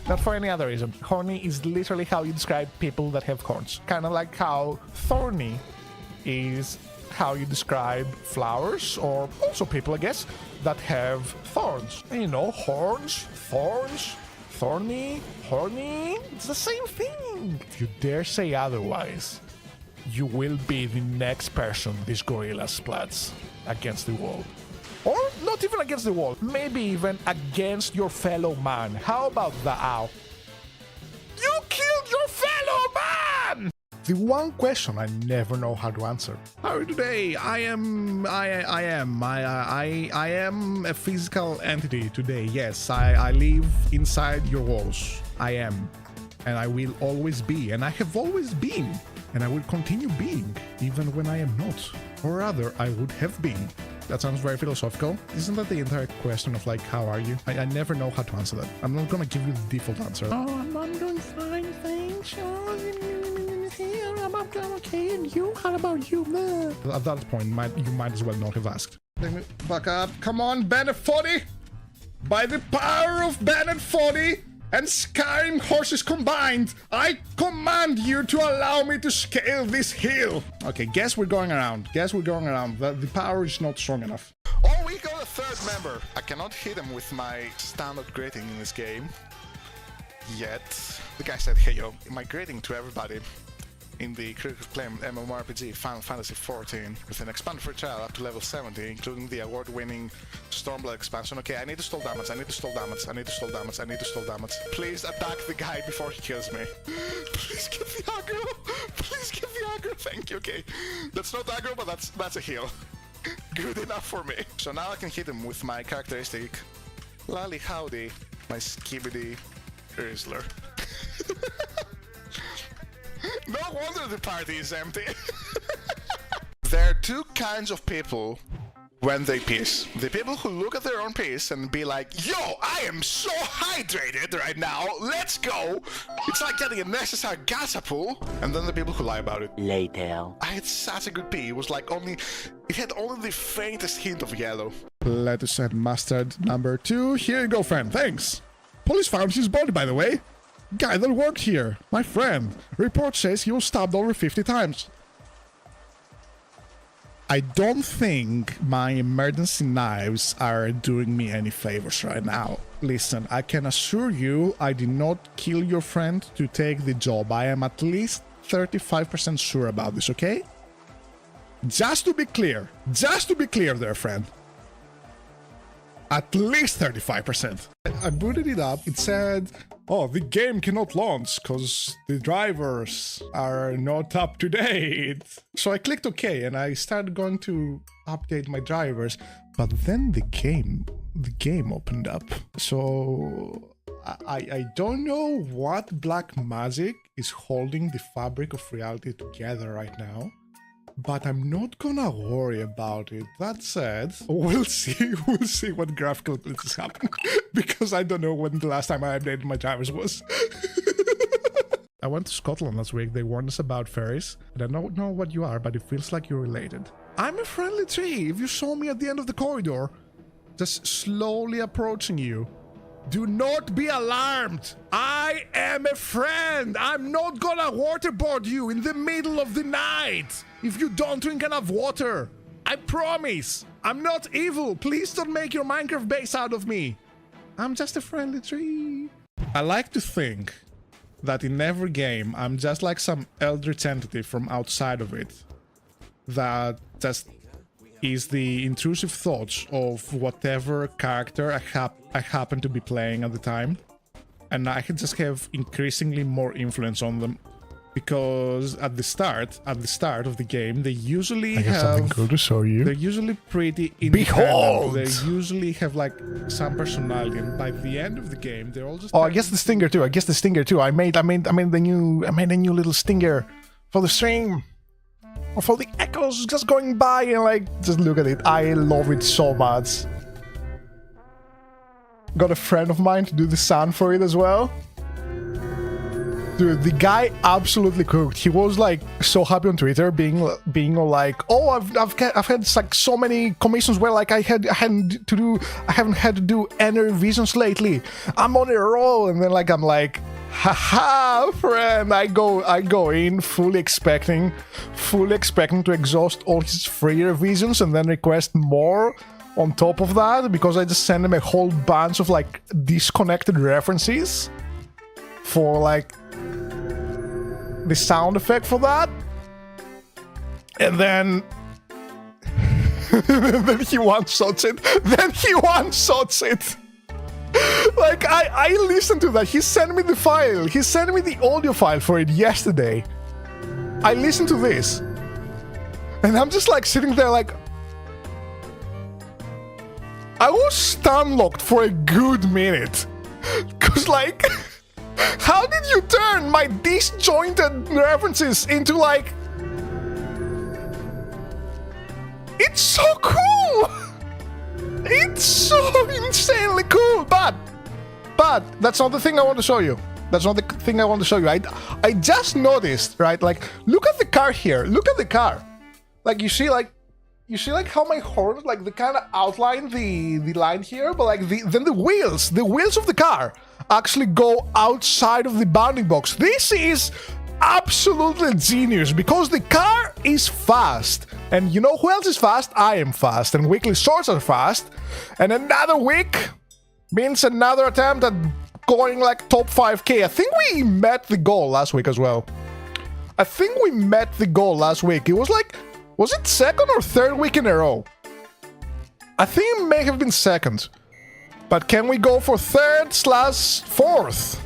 Not for any other reason. Horny is literally how you describe people that have horns. Kind of like how thorny is how you describe flowers, or also people, I guess, that have thorns. And you know, horns, thorns, thorny, horny, it's the same thing. If you dare say otherwise, you will be the next person this gorilla splats against the wall. Or not even against the wall, maybe even against your fellow man. How about that? Ow. You killed your fellow man! The one question I never know how to answer. How are you today? I am a physical entity today. Yes, I live inside your walls. I am. And I will always be. And I have always been. And I will continue being, even when I am not. Or rather, I would have been. That sounds very philosophical. Isn't that the entire question of like, how are you? I never know how to answer that. I'm not gonna give you the default answer. Oh, I'm doing fine, thanks. I'm okay, and you? How about you? At that point, you might as well not have asked. Let me back up. Come on, Bennett 40! By the power of Bennett 40 and Skyrim horses combined, I command you to allow me to scale this hill. Okay, guess we're going around. The power is not strong enough. Oh, we got a third member. I cannot hit him with my standard greeting in this game yet. The guy said, hey yo, my greeting to everybody in the critical acclaimed MMORPG Final Fantasy XIV with an expanded free trial up to level 70, including the award-winning Stormblood expansion. Okay, I need to stall damage. Please attack the guy before he kills me. Please get the aggro. Thank you. Okay, that's not aggro, but that's a heal. Good enough for me. So now I can hit him with my characteristic Lally Howdy, my Skibidi Rizzler. No wonder the party is empty. There are two kinds of people when they piss. The people who look at their own piss and be like, yo, I am so hydrated right now, let's go. It's like getting a necessary gasapool. And then the people who lie about it. Later. I had such a good pee. It was like it had only the faintest hint of yellow. Lettuce and mustard number 2. Here you go, friend. Thanks. Police found his body, by the way. Guy that worked here, my friend. Report says he was stabbed over 50 times. I don't think my emergency knives are doing me any favors right now. Listen, I can assure you I did not kill your friend to take the job. I am at least 35% sure about this, okay? Just to be clear there, friend. At least 35%. I booted it up. It said, oh, the game cannot launch because the drivers are not up to date. So I clicked OK and I started going to update my drivers. But then the game opened up. So I don't know what black magic is holding the fabric of reality together right now. But I'm not gonna worry about it. That said, we'll see what graphical glitches happen. Because I don't know when the last time I updated my drivers was. I went to Scotland last week. They warned us about fairies. And I don't know what you are, but it feels like you're related. I'm a friendly tree. If you saw me at the end of the corridor, just slowly approaching you, do not be alarmed. I am a friend. I'm not gonna waterboard you in the middle of the night if you don't drink enough water. I promise. I'm not evil. Please don't make your Minecraft base out of me. I'm just a friendly tree. I like to think that in every game, I'm just like some eldritch entity from outside of it that just is the intrusive thoughts of whatever character I happen to be playing at the time. And I can just have increasingly more influence on them. Because at the start of the game, they usually have something cool to show you. They're usually pretty independent. Behold! They usually have like some personality, and by the end of the game, they're all just. Oh, I guess the stinger too. I made the new little stinger for the stream. Or for the echoes just going by and like, just look at it. I love it so much. Got a friend of mine to do the sound for it as well. Dude, the guy absolutely cooked. He was like so happy on Twitter, being all like, "Oh, I've had like so many commissions where like I haven't had to do any revisions lately. I'm on a roll." And then like I'm like, haha, friend. I go in fully expecting to exhaust all his free revisions and then request more on top of that, because I just sent him a whole bunch of like disconnected references for like the sound effect for that, and then then he one-shots it. Like I listened to that. He sent me the file. He sent me the audio file for it yesterday. I listened to this, and I'm just like sitting there like, I was stun-locked for a good minute, cause like, how did you turn my disjointed references into like... It's so cool! It's so insanely cool, but that's not the thing I want to show you. That's not the thing I want to show you. I just noticed, right? Like, look at the car here. Look at the car. Like, you see like how my horn, like, they kind of outline the line here, but like then the wheels of the car actually go outside of the bounding box. This is absolutely genius, because the car is fast, and you know who else is fast? I am fast, and weekly shorts are fast, and another week means another attempt at going like top 5k. I think we met the goal last week as well. It was like, was it second or third week in a row? I think it may have been second. But can we go for 3rd/4th?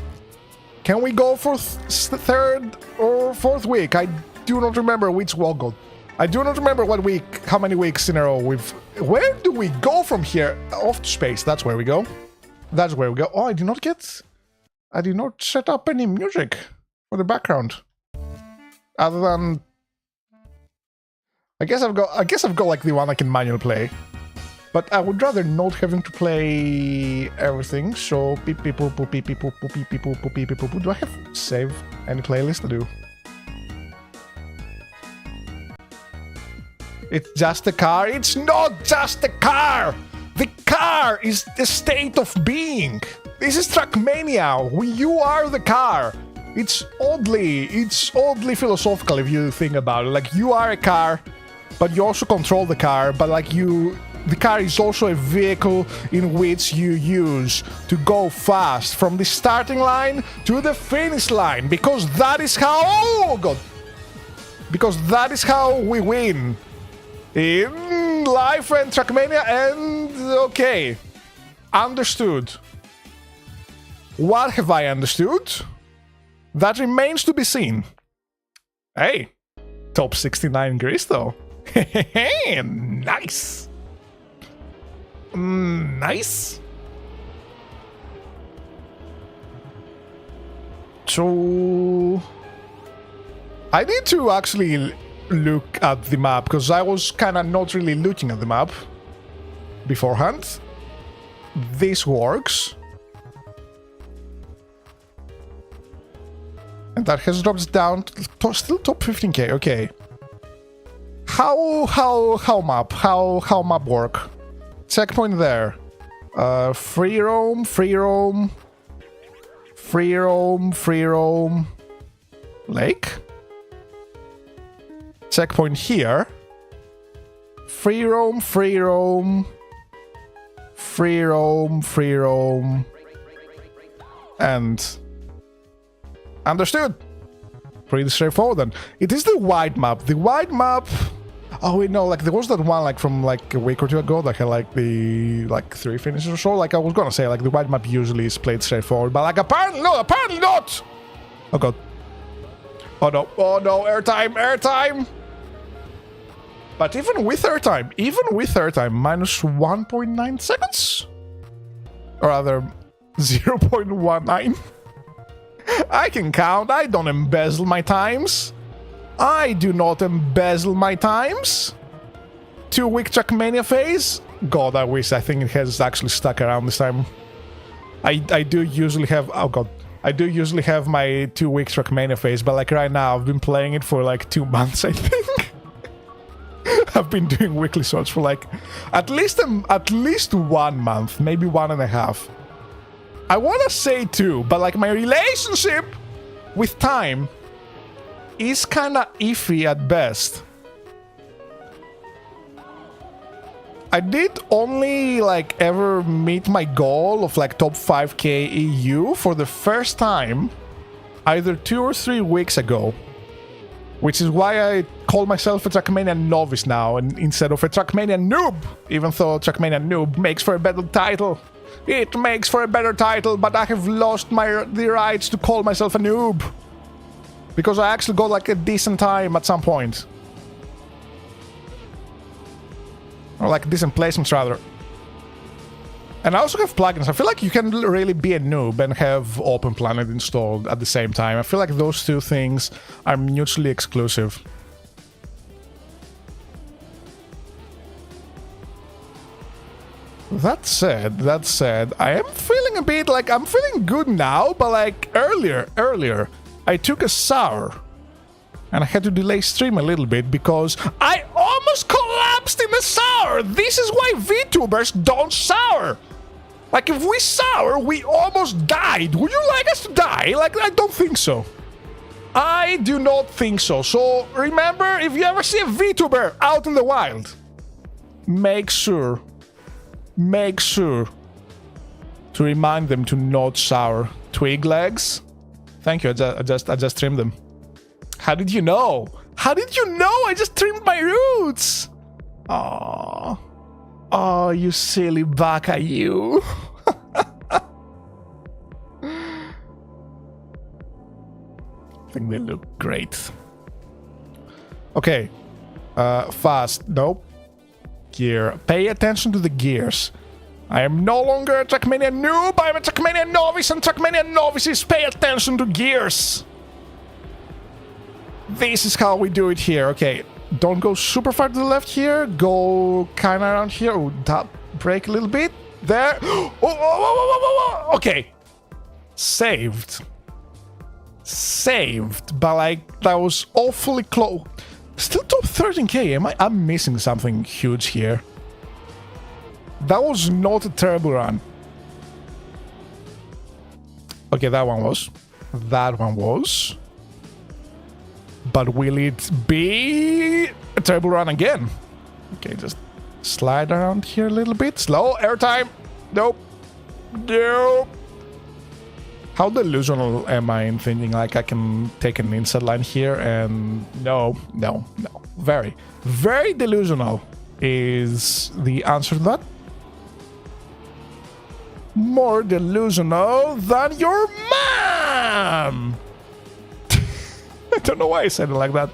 Can we go for 3rd or 4th week? I do not remember which walk. I do not remember what week, how many weeks in a row we've... Where do we go from here? Off to space, that's where we go. Oh, I did not set up any music for the background. Other than... I guess I've got like the one I can manually play. But I would rather not having to play everything, so beep beep boop boop beep beep boop boop beep beep boop boop beep beep boop. Do I have save any playlist to do? It's just a car. It's not just a car! The car is the state of being! This is trackmania! You are the car! It's oddly philosophical if you think about it. Like, you are a car, but you also control the car, but like the car is also a vehicle in which you use to go fast from the starting line to the finish line, because that is how... Oh god! Because that is how we win in life and trackmania. And okay, understood. What have I understood? That remains to be seen. Hey, top 69 Greece though. Nice. Nice. So I need to actually look at the map, because I was kind of not really looking at the map beforehand. This works. And that has dropped down to still top 15k. Okay. How map work? Checkpoint there. Free roam. Lake. Checkpoint here. Free roam. And understood. Pretty straightforward then. It is the wide map. The wide map... Oh wait, no, like there was that one like from like a week or two ago that had like the 3 finishes or so. Like I was gonna say, like the wide map usually is played straightforward, but like apparently not! Oh god. Oh no, airtime! But even with airtime, minus 1.9 seconds? Or rather, 0.19. I can count, I don't embezzle my times. I do not embezzle my times. 2-week trackmania phase. God, I think it has actually stuck around this time. I do usually have... Oh god. I do usually have my 2-week Trackmania phase, but like right now, I've been playing it for like 2 months, I think. I've been doing weekly sorts for like at least 1 month, maybe 1.5. I want to say 2, but like my relationship with time is kind of iffy at best. I did only like ever meet my goal of like top 5k EU for the first time either 2 or 3 weeks ago, which is why I call myself a Trackmania novice now and instead of a Trackmania noob, even though Trackmania noob makes for a better title. It makes for a better title, but I have lost the rights to call myself a noob because I actually got like a decent time at some point. Or like decent placements, rather. And I also have plugins. I feel like you can really be a noob and have Open Planet installed at the same time. I feel like those two things are mutually exclusive. That said, I am feeling a bit like I'm feeling good now, but like earlier, I took a sour. And I had to delay stream a little bit because I almost collapsed in the sour. This is why Vtubers don't sour. Like, if we sour, we almost died. Would you like us to die? Like, I don't think so. I do not think so. So, remember, if you ever see a Vtuber out in the wild, make sure to remind them to not sour. Twig legs? Thank you, I just trimmed them. How did you know? How did you know? I just trimmed my roots. Oh, you silly baka, you. I think they look great. Okay. Fast. Nope. Gear. Pay attention to the gears. I am no longer a Trackmania noob. I am a Trackmania novice, and Trackmania novices pay attention to gears. This is how we do it here. Okay, don't go super far to the left here. Go kind of around here. Oh, that brake a little bit. There. Oh. Okay. Saved. But like, that was awfully close. Still top 13k. I'm missing something huge here. That was not a terrible run. Okay, that one was. But will it be a terrible run again? Okay, just slide around here a little bit. Slow airtime. Nope. How delusional am I in thinking like I can take an inside line here and no. Very, very delusional is the answer to that. More delusional than your mom! I don't know why I said it like that.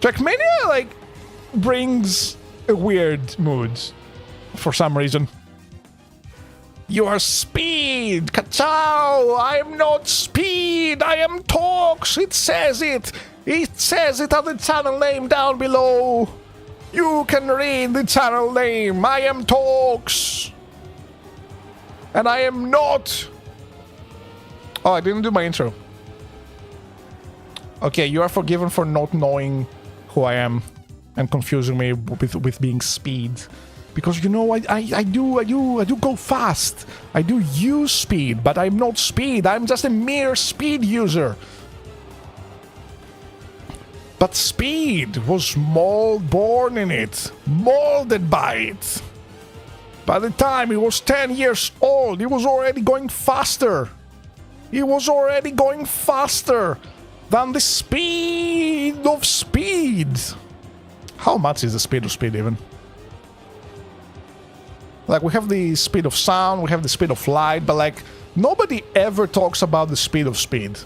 Trackmania, like, brings a weird mood for some reason. You are speed! Ka-chow! I am not speed! I am Tox! It says it! It says it at the channel name down below! You can read the channel name! I am Tox! And I am not! Oh, I didn't do my intro. Okay, you are forgiven for not knowing who I am and confusing me with being speed. Because, you know, I do go fast. I do use speed, but I'm not speed. I'm just a mere speed user. But speed was born in it, molded by it. By the time he was 10 years old, he was already going faster. He was already going faster than the speed of speed. How much is the speed of speed even? Like, we have the speed of sound, we have the speed of light, but like, nobody ever talks about the speed of speed.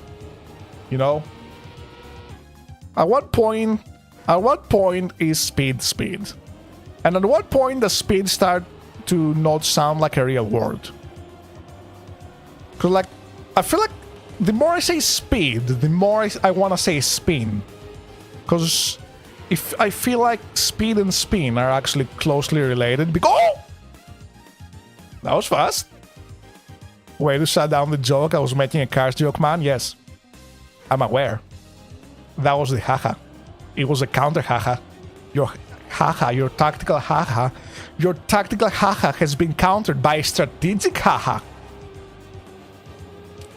You know? At what point is speed? And at what point does speed start to not sound like a real word? Because like, I feel like the more I say speed, the more I want to say spin. Because if I feel like speed and spin are actually closely related. Because that was fast. Way to shut down the joke. I was making a Cars joke, man. Yes. I'm aware. That was the haha. It was a counter haha. Your haha, your tactical haha. Your tactical haha has been countered by a strategic haha.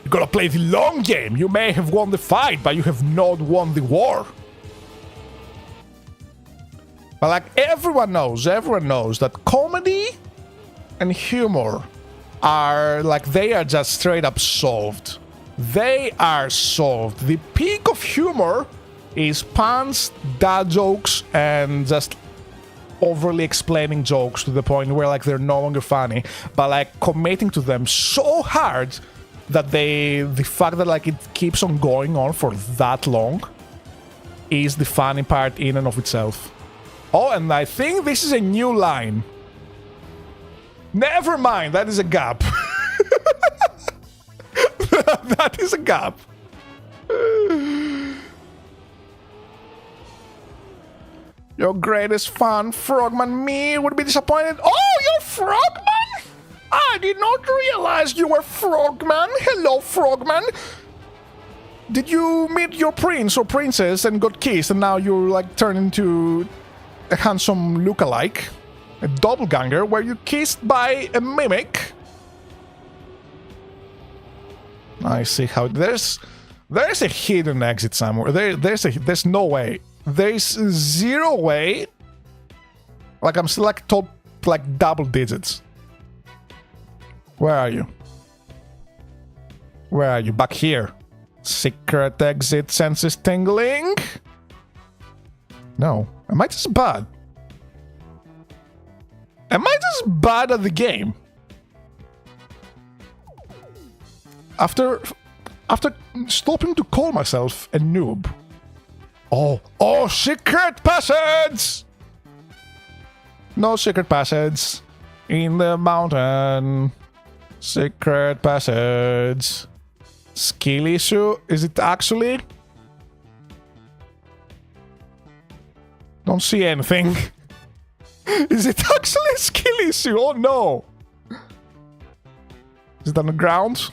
You gotta play the long game. You may have won the fight, but you have not won the war. But like everyone knows that comedy and humor are like, they are just straight up solved. They are solved. The peak of humor is puns, dad jokes, and just overly explaining jokes to the point where like they're no longer funny, but like committing to them so hard that the fact that like it keeps on going on for that long is the funny part in and of itself. Oh, and I think this is a new line. Never mind, that is a gap. That is a gap. Your greatest fan, Frogman, me, would be disappointed. Oh, you're Frogman? I did not realize you were Frogman. Hello, Frogman. Did you meet your prince or princess and got kissed and now you're like turned into a handsome lookalike? A doppelganger where you kissed by a mimic? I see how there's a hidden exit somewhere. There's no way. There's zero way. Like I'm still like top like double digits. Where are you? Where are you? Back here. Secret exit, senses tingling. No. Am I just bad? Am I just bad at the game? After stopping to call myself a noob. Oh, secret passage! No secret passage. In the mountain. Secret passage. Skill issue? Is it actually? Don't see anything. Is it actually a skill issue? Oh no! Is it on the ground?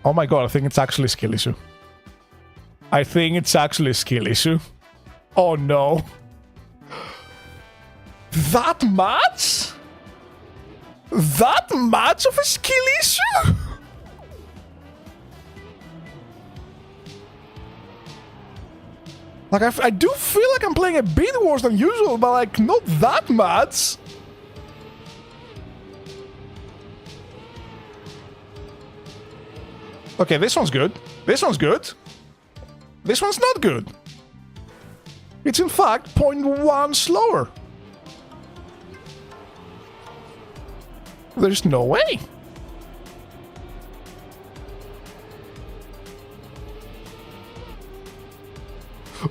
Oh my god, I think it's actually a skill issue. I think it's actually a skill issue. Oh no. That much? That much of a skill issue? Like, I do feel like I'm playing a bit worse than usual, but like, not that much. Okay, this one's good. This one's good. This one's not good. It's in fact 0.1 slower. There's no way.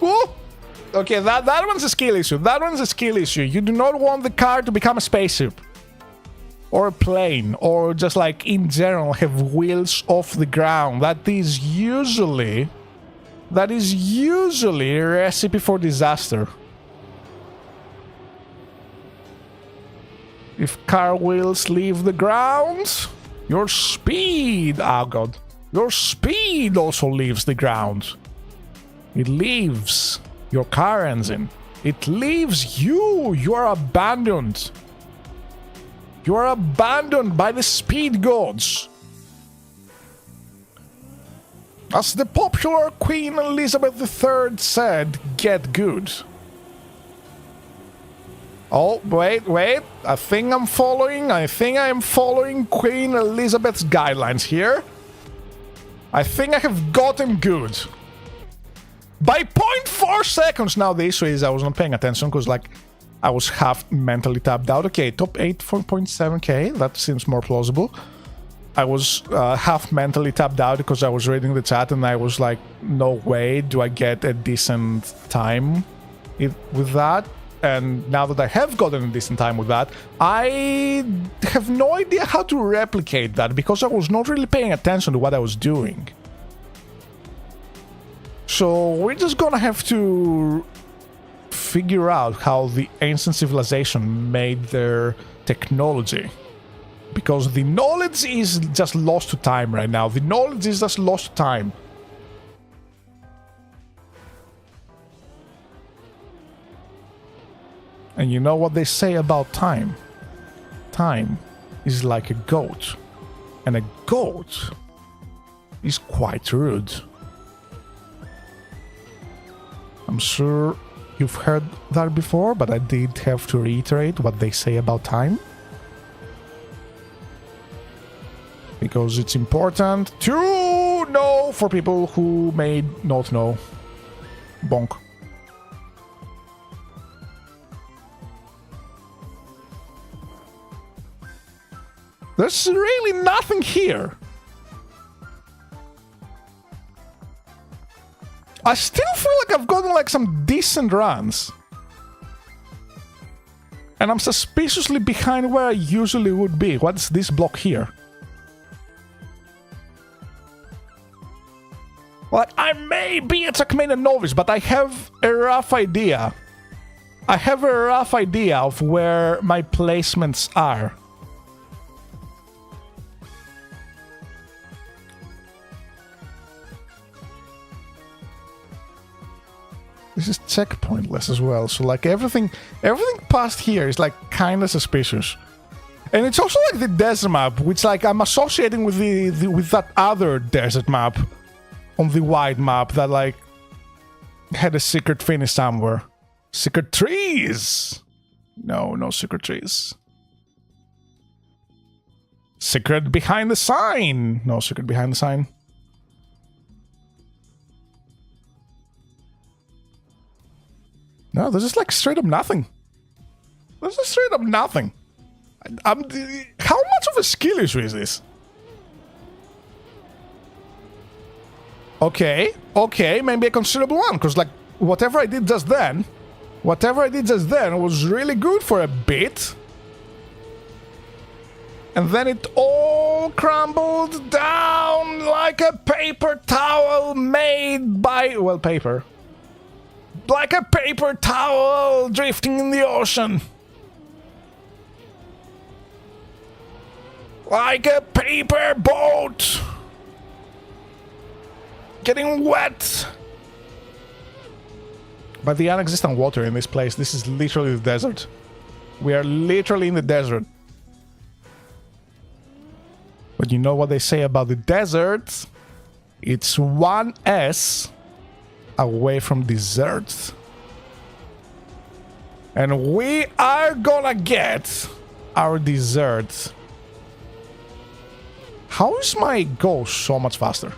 Oh! Okay, that one's a skill issue. That one's a skill issue. You do not want the car to become a spaceship. Or a plane. Or just like, in general, have wheels off the ground. That is usually a recipe for disaster. If car wheels leave the ground, your speed... Oh god. Your speed also leaves the ground. It leaves your car engine. It leaves you. You are abandoned. You are abandoned by the speed gods. As the popular Queen Elizabeth III said, get good. Oh, wait. I think I'm following Queen Elizabeth's guidelines here. I think I have gotten good. By 0.4 seconds. Now the issue is I was not paying attention because like I was half mentally tapped out. Okay, top 8 4.7k. That seems more plausible. I was half mentally tapped out because I was reading the chat and I was like, no way do I get a decent time with that. And now that I have gotten a decent time with that, I have no idea how to replicate that because I was not really paying attention to what I was doing. So we're just gonna have to figure out how the ancient civilization made their technology. Because the knowledge is just lost to time right now. The knowledge is just lost to time. And you know what they say about time? Time is like a goat. And a goat is quite rude. I'm sure you've heard that before, but I did have to reiterate what they say about time. Because it's important to know for people who may not know. Bonk. There's really nothing here. I still feel like I've gotten like some decent runs. And I'm suspiciously behind where I usually would be. What's this block here? Like, I may be a trackmania novice, but I have a rough idea. I have a rough idea of where my placements are. This is checkpointless as well, so like everything past here is like kinda suspicious. And it's also like the desert map, which like I'm associating with with that other desert map on the wide map that like had a secret finish somewhere. Secret trees! No, no secret trees. Secret behind the sign! No secret behind the sign. No, there's just like straight up nothing. There's just straight up nothing. How much of a skill issue is this? Okay, maybe a considerable one, because like whatever I did just then was really good for a bit. And then it all crumbled down like a paper towel made by, well, paper. Like a paper towel drifting in the ocean. Like a paper boat getting wet by the non-existent water in this place. This is literally the desert. We are literally in the desert. But you know what they say about the desert? It's 1S away from dessert. And we are gonna get our dessert. How is my go so much faster?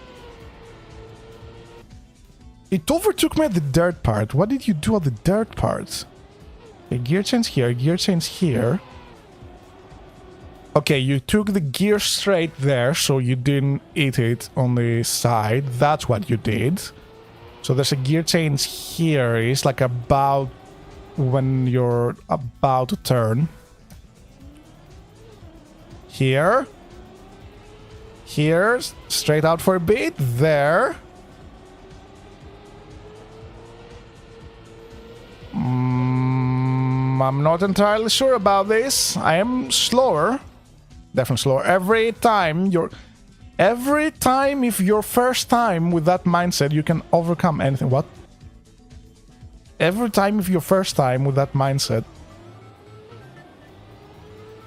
It overtook me at the dirt part. What did you do at the dirt part? A gear change here, gear change here. Okay, you took the gear straight there, so you didn't eat it on the side. That's what you did. So there's a gear change here. It's like about when you're about to turn. Here. Here. Straight out for a bit. There. I'm not entirely sure about this. I am slower. Definitely slower. Every time if your first time with that mindset, you can overcome anything. What? Every time if your first time with that mindset.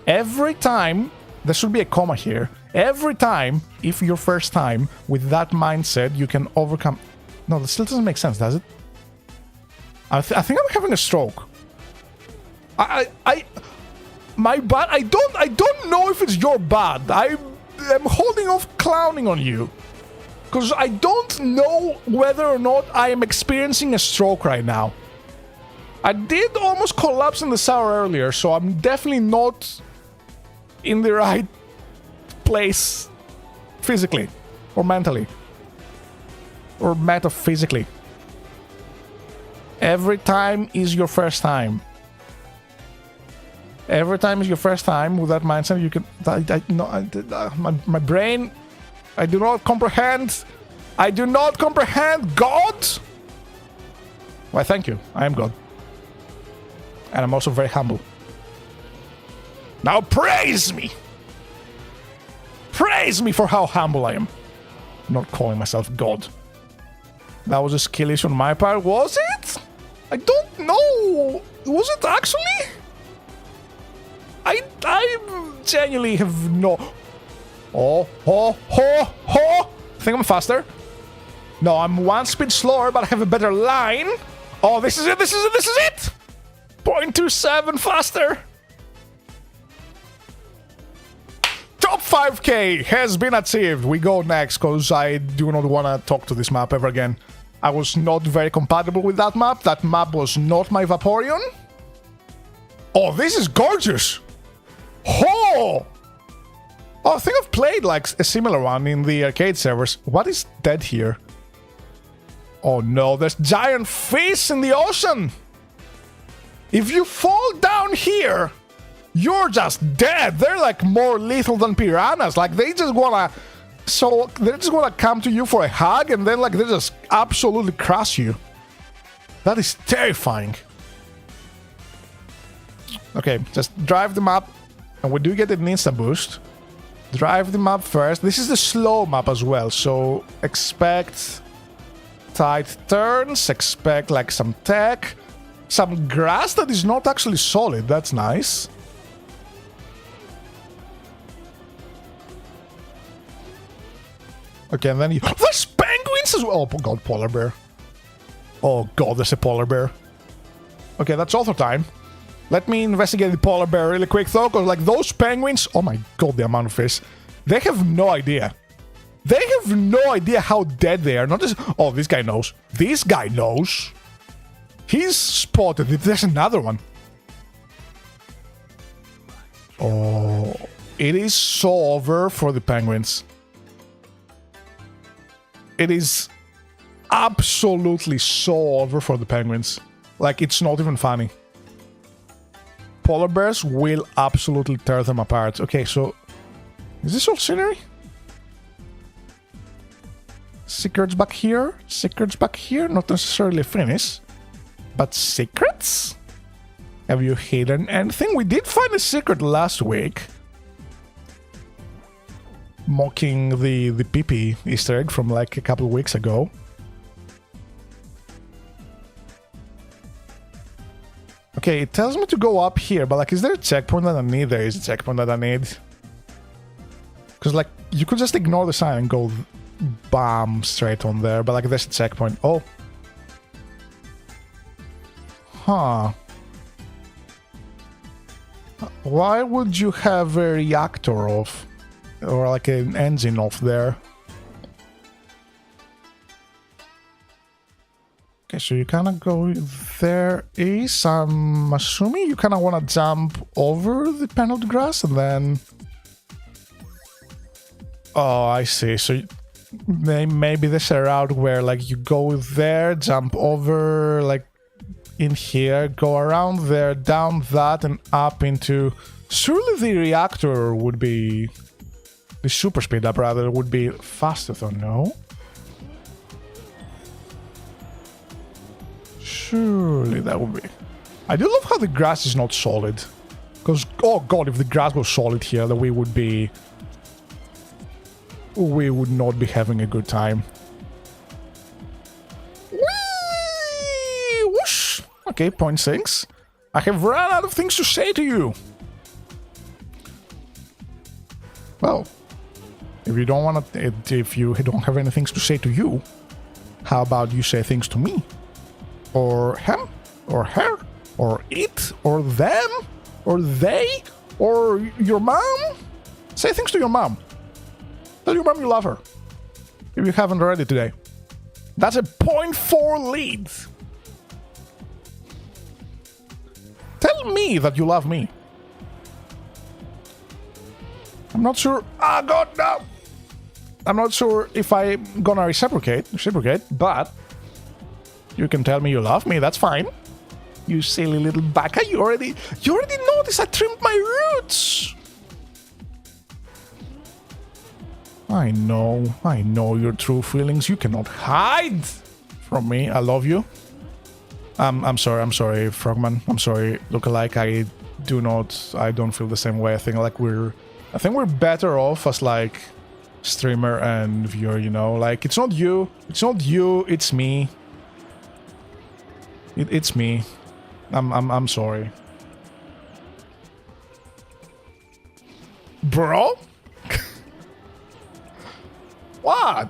Every time, there should be a comma here. Every time if your first time with that mindset, you can overcome. No, that still doesn't make sense, does it? I think I'm having a stroke. My bad. I don't know if it's your bad. I am holding off clowning on you, because I don't know whether or not I am experiencing a stroke right now. I did almost collapse in the shower earlier, so I'm definitely not in the right place physically or mentally or metaphysically. Every time is your first time. Every time is your first time with that mindset. You can. My brain. I do not comprehend. I do not comprehend God. Why, thank you. I am God. And I'm also very humble. Now praise me. praise me for how humble I am. I'm not calling myself God. That was a skill issue on my part, was it? I don't know. Was it actually? I genuinely have no... Oh. I think I'm faster. No, I'm one speed slower, but I have a better line. Oh, this is it. 0.27 faster. Top 5k has been achieved. We go next, because I do not want to talk to this map ever again. I was not very compatible with that map. That map was not my Vaporeon. Oh, this is gorgeous. Oh! Oh, I think I've played like a similar one in the arcade servers. What is dead here? Oh no, there's giant fish in the ocean. If you fall down here, you're just dead. They're like more lethal than piranhas. Like they just wanna... So they're just gonna come to you for a hug and then like they just absolutely crush you. That is terrifying. Okay, just drive them up. And we do get an instant boost. Drive them up first. This is the slow map as well, so expect tight turns, expect like some tech, some grass that is not actually solid. That's nice. Okay, and then you... There's penguins as well! Oh god, polar bear. Oh god, there's a polar bear. Okay, that's author time. Let me investigate the polar bear really quick though, because like those penguins... Oh my god, the amount of fish. They have no idea. They have no idea how dead they are. Not just... Oh, this guy knows. This guy knows. He's spotted. There's another one. Oh, it is so over for the penguins. It is absolutely so over for the penguins. Like, it's not even funny. Polar bears will absolutely tear them apart. Okay, so... Is this all scenery? Secrets back here. Secrets back here. Not necessarily a finish. But secrets? Have you hidden anything? We did find a secret last week. Mocking the PP Easter egg from like a couple of weeks ago. Okay, it tells me to go up here, but like, is there a checkpoint that I need? There is a checkpoint that I need. Because like, you could just ignore the sign and go bam, straight on there, but like, there's a checkpoint. Oh. Huh. Why would you have a reactor off? Or like an engine off there? Okay, so you kind of go... There is... I'm assuming you kind of want to jump over the paneled grass and then... Oh, I see. So maybe there's a route where like you go there, jump over like in here, go around there, down that and up into... Surely the reactor would be... The super speed up rather would be faster though, no? Surely that would be... I do love how the grass is not solid. Because, oh god, if the grass was solid here, then we would be... We would not be having a good time. Whee! Whoosh! Okay, 0.6. I have run out of things to say to you. Well, if you don't want to... If you don't have any things to say to you, how about you say things to me? Or him, or her, or it, or them, or they, or your mom. Say things to your mom. Tell your mom you love her. If you haven't already today. That's a 0.4 lead. Tell me that you love me. I'm not sure. Ah, God, no. I'm not sure if I'm gonna reciprocate, but you can tell me you love me, that's fine. You silly little baka, you already noticed I trimmed my roots. I know your true feelings. You cannot hide from me. I love you. I'm sorry, Frogman. I'm sorry, lookalike. I don't feel the same way. I think like we're I think we're better off as like streamer and viewer, you know, like it's not you, it's me. It's me. I'm sorry. Bro? What?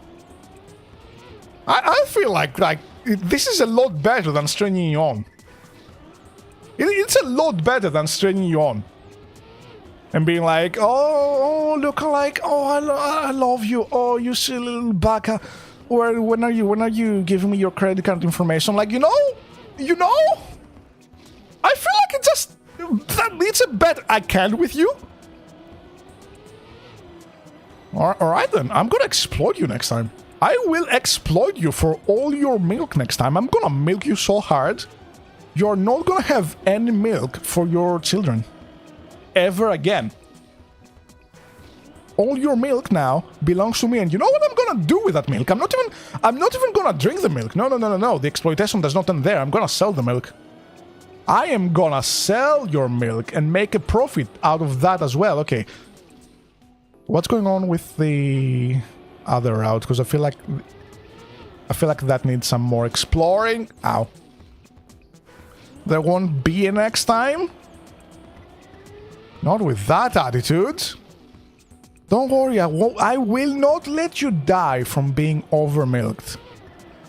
I feel like this is a lot better than stringing you on. It's a lot better than stringing you on. And being like, oh look alike, I love you, oh, you silly little baka. Or when are you giving me your credit card information? Like, you know? I feel like it's a bet I can with you. Alright then, I'm gonna exploit you next time. I will exploit you for all your milk next time. I'm gonna milk you so hard, you're not gonna have any milk for your children. Ever again. All your milk now belongs to me, and you know what I'm gonna do with that milk? I'm not even gonna drink the milk. No. The exploitation does not end there. I'm gonna sell the milk. I am gonna sell your milk and make a profit out of that as well. Okay. What's going on with the other route? Because I feel like that needs some more exploring. Ow. There won't be a next time? Not with that attitude. Don't worry, I will not let you die from being overmilked.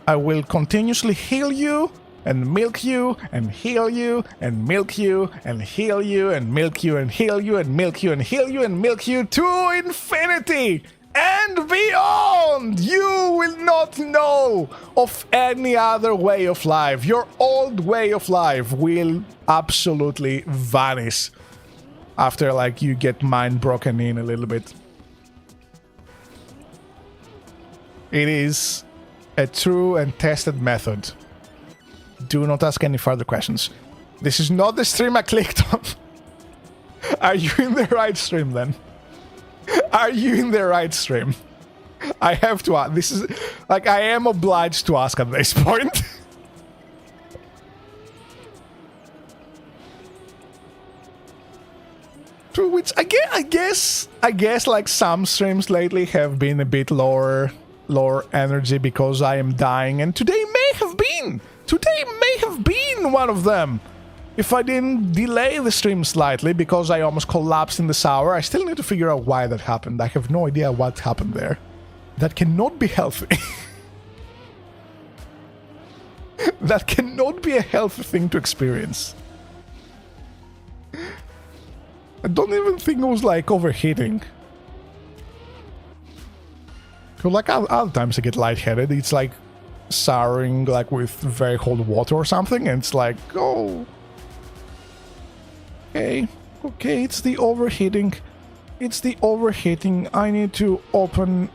I will continuously heal you, and milk you, and heal you, and milk you, and heal you, and milk you, and heal you, and milk you, and heal you, and milk you to infinity and beyond! You will not know of any other way of life. Your old way of life will absolutely vanish after, like, you get mind broken in a little bit. It is a true and tested method. Do not ask any further questions. This is not the stream I clicked on. Are you in the right stream then? Are you in the right stream? I have to ask. This is like, I am obliged to ask at this point. To which I guess like some streams lately have been a bit lower energy because I am dying, and today may have been one of them. If I didn't delay the stream slightly because I almost collapsed in the shower, I still need to figure out why that happened. I have no idea what happened there. That cannot be healthy. That cannot be a healthy thing to experience. I don't even think it was like overheating. Cause like other times I get lightheaded, it's like showering like with very cold water or something, and it's like, oh, okay, it's the overheating. I need to open.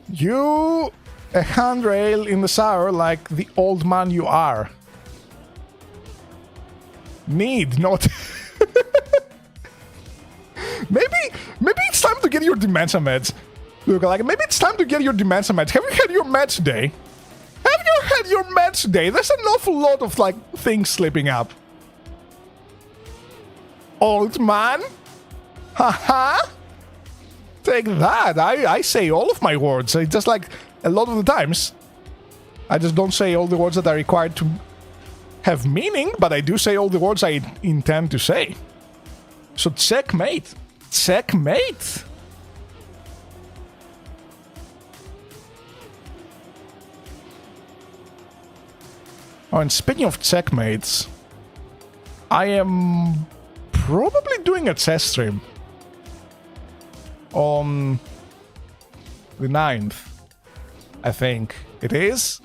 You, a handrail in the shower like the old man you are. Need not. maybe it's time to get your dementia meds. Look, like, maybe it's time to get your dementia meds. Have you had your meds today? Have you had your meds today? There's an awful lot of like things slipping up. Old man? Haha. Take that. I say all of my words. I just like a lot of the times. I just don't say all the words that are required to have meaning, but I do say all the words I intend to say. So checkmate. Checkmate. Oh, and speaking of checkmates, I am probably doing a chess stream on the 9th. I think it is.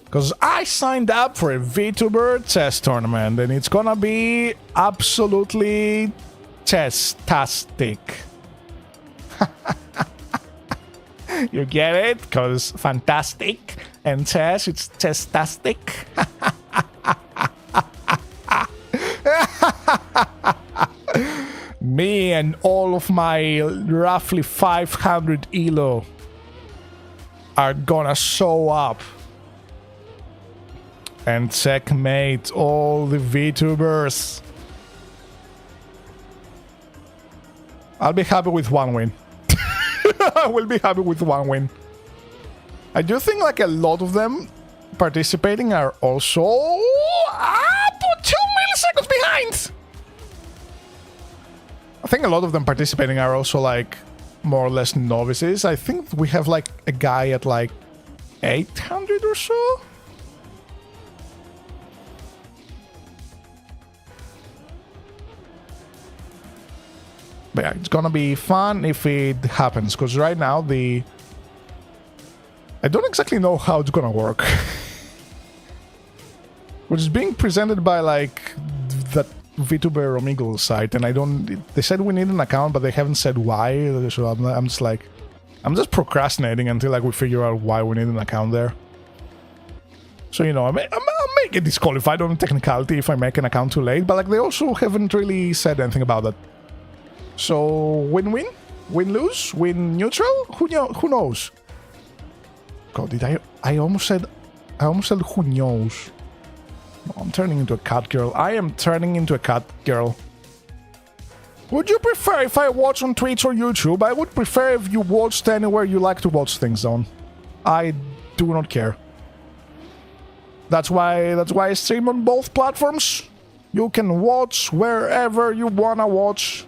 Because I signed up for a Vtuber chess tournament, and it's gonna be absolutely chess-tastic. You get it? Because fantastic and chess, it's chess-tastic. Me and all of my roughly 500 elo are gonna show up And checkmate all the VTubers. I'll be happy with one win. I will be happy with one win. I do think like a lot of them participating are also 2 milliseconds behind. I think a lot of them participating are also like more or less novices. I think we have like a guy at like 800 or so. But yeah, it's gonna be fun if it happens, because right now I don't exactly know how it's gonna work. Which is being presented by like that Vtuber Omegle site, and they said we need an account, but they haven't said why, so I'm just procrastinating until like we figure out why we need an account there. So, you know, I'll make it disqualified on technicality if I make an account too late, but like they also haven't really said anything about that. So, win-win? Win-lose? Win-neutral? Who knows? God, did I almost said who knows. No, I'm turning into a cat girl. I am turning into a cat girl. Would you prefer if I watch on Twitch or YouTube? I would prefer if you watched anywhere you like to watch things on. I do not care. That's why I stream on both platforms. You can watch wherever you wanna watch.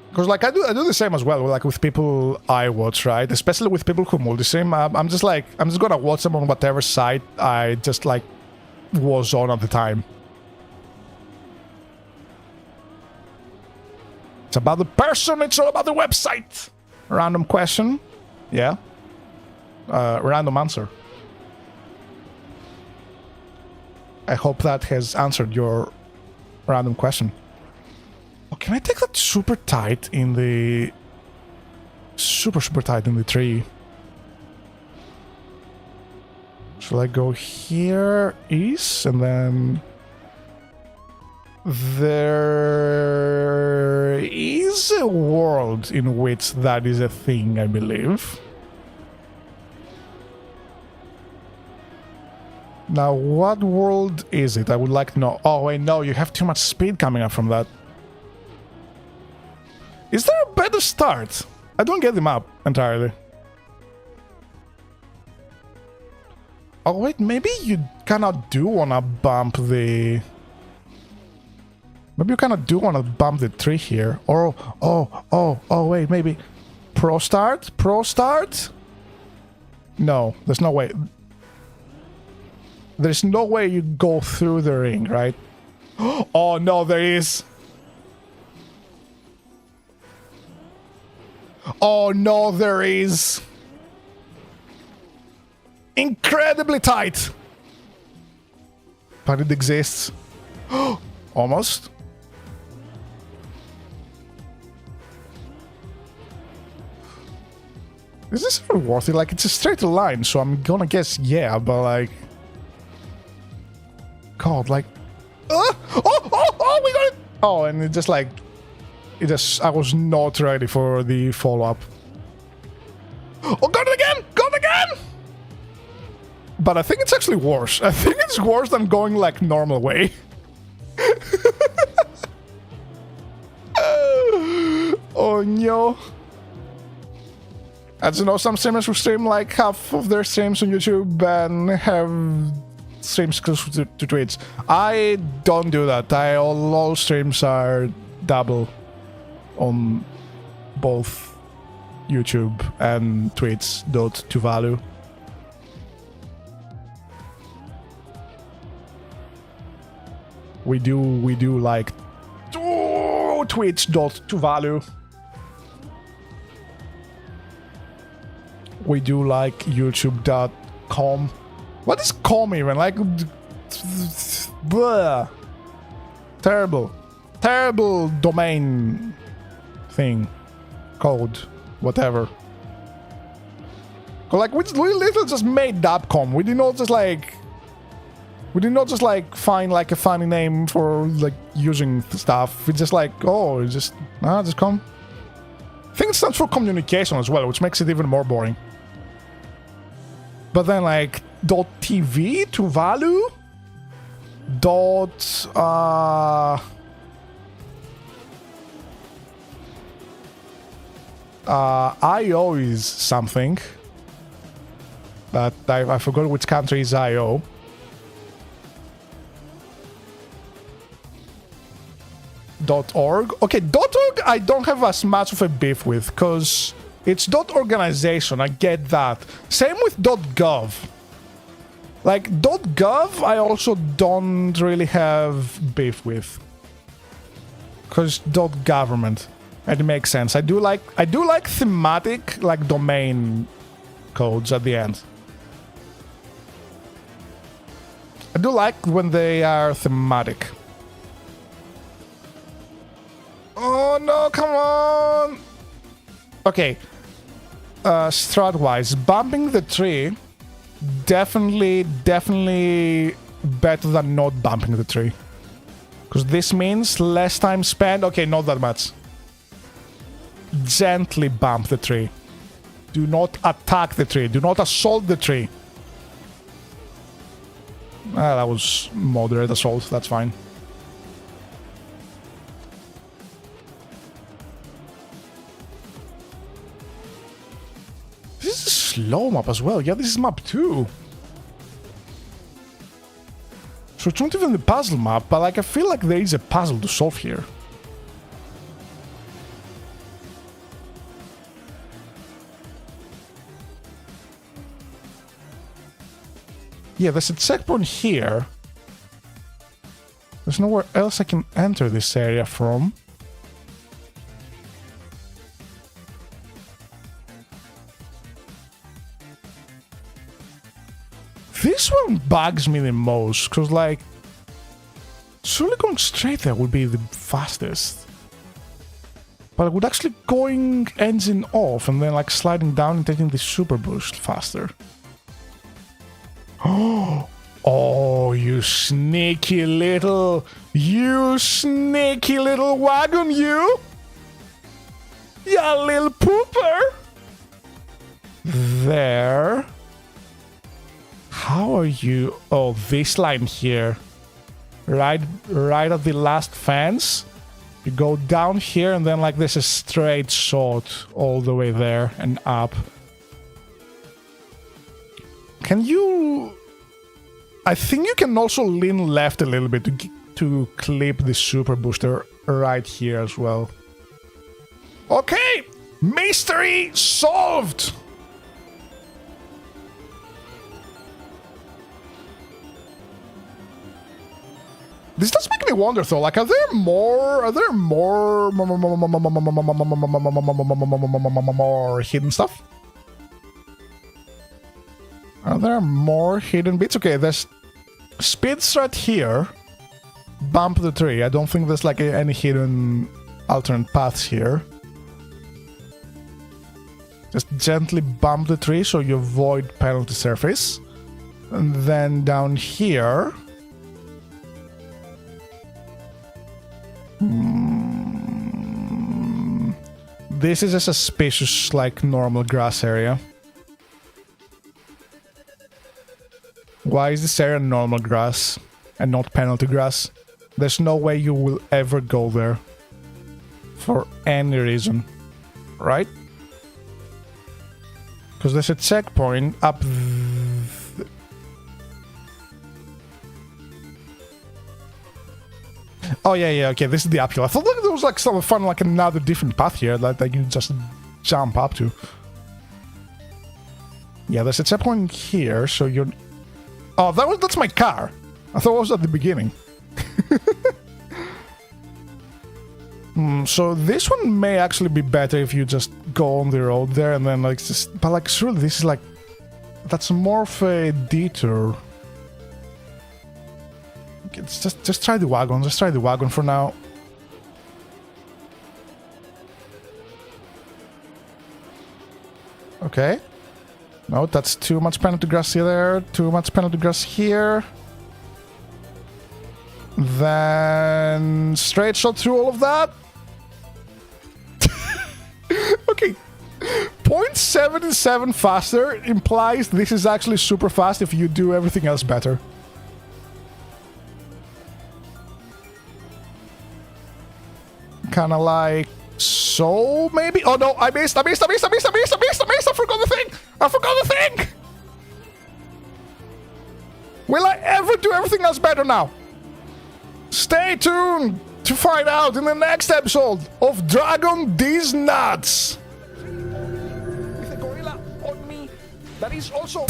Because like I do the same as well, like with people I watch, right? Especially with people who multi-stream. I'm just gonna watch them on whatever site I just like was on at the time. It's about the person, it's all about the website. Random question. Yeah. Random answer. I hope that has answered your random question. Oh, can I take that super tight in the... Super tight in the tree? Shall I go here, east, and then... There is a world in which that is a thing, I believe. Now, what world is it? I would like to know. Oh, wait, no, you have too much speed coming up from that. Is there a better start? I don't get the map entirely. Oh, wait, maybe you cannot do wanna bump the... Maybe you cannot do wanna bump the tree here. Or, oh, wait, maybe... Pro start? Pro start? No, there's no way. There's no way you go through the ring, right? Oh, no, there is. Oh, no, there is. Incredibly tight. But it exists. Almost. Is this even worth it? Like, it's a straight line, so I'm gonna guess yeah, but like... God, like... Oh, we got it! Oh, and it just like... I was not ready for the follow-up. Oh, got it again! Got it again! But I think it's actually worse. I think it's worse than going like normal way. Oh no. As you know, some streamers who stream like half of their streams on YouTube and have streams exclusive to Twitch. I don't do that. All streams are double on both YouTube and Twitch.tovalue. We do like Twitch.tovalue. We do like YouTube.com. What is com even? Like, blah. Terrible domain thing, code, whatever. Like we literally just made .com. We did not just like find like a funny name for like using stuff. It's just like, oh, it's just com. I think it stands for communication as well, which makes it even more boring. But then like .tv to value dot IO is something that I forgot which country is IO. .org. Okay, .org I don't have as much of a beef with because it's .organization, I get that. Same with .gov. Like .gov I also don't really have beef with. Because .government. It makes sense. I do like thematic like domain codes at the end. I do like when they are thematic. Oh no, come on! Okay. Strat-wise, bumping the tree, definitely better than not bumping the tree. Because this means less time spent. Okay, not that much. Gently bump the tree. Do not attack the tree. Do not assault the tree. That was moderate assault. That's fine. This is a slow map as well. Yeah, this is map 2. So it's not even the puzzle map, but like I feel like there is a puzzle to solve here. Yeah, there's a checkpoint here. There's nowhere else I can enter this area from. This one bugs me the most, because like, surely going straight there would be the fastest. But it would actually going engine off and then like sliding down and taking the super boost faster. Oh, you sneaky little wagon, you! Ya little pooper! There. How are you? Oh, this line here. Right at the last fence. You go down here and then like there's a straight shot all the way there and up. Can you... I think you can also lean left a little bit to clip the super booster right here as well. Okay! Mystery solved! This does make me wonder though, like are there more hidden stuff? Are there more hidden bits? Okay, there's speeds right here. Bump the tree. I don't think there's like any hidden alternate paths here. Just gently bump the tree so you avoid penalty surface. And then down here... This is a suspicious, like, normal grass area. Why is this area normal grass and not penalty grass? There's no way you will ever go there. For any reason. Right? Because there's a checkpoint up... Oh, yeah, okay, this is the uphill. I thought there was like some fun, like another different path here that you can just jump up to. Yeah, there's a checkpoint here, so you're... Oh, that's my car. I thought it was at the beginning. So this one may actually be better if you just go on the road there and then like just... But like, surely this is like... That's more of a detour. It's just try the wagon. Just try the wagon for now. Okay. No, that's too much penalty grass there. Too much penalty grass here. Then straight shot through all of that. Okay. 0.77 faster implies this is actually super fast if you do everything else better. Kind of like so, maybe? Oh no, I missed! I forgot the thing! Will I ever do everything else better now? Stay tuned to find out in the next episode of Dragon These Nuts. With a gorilla on me that is also...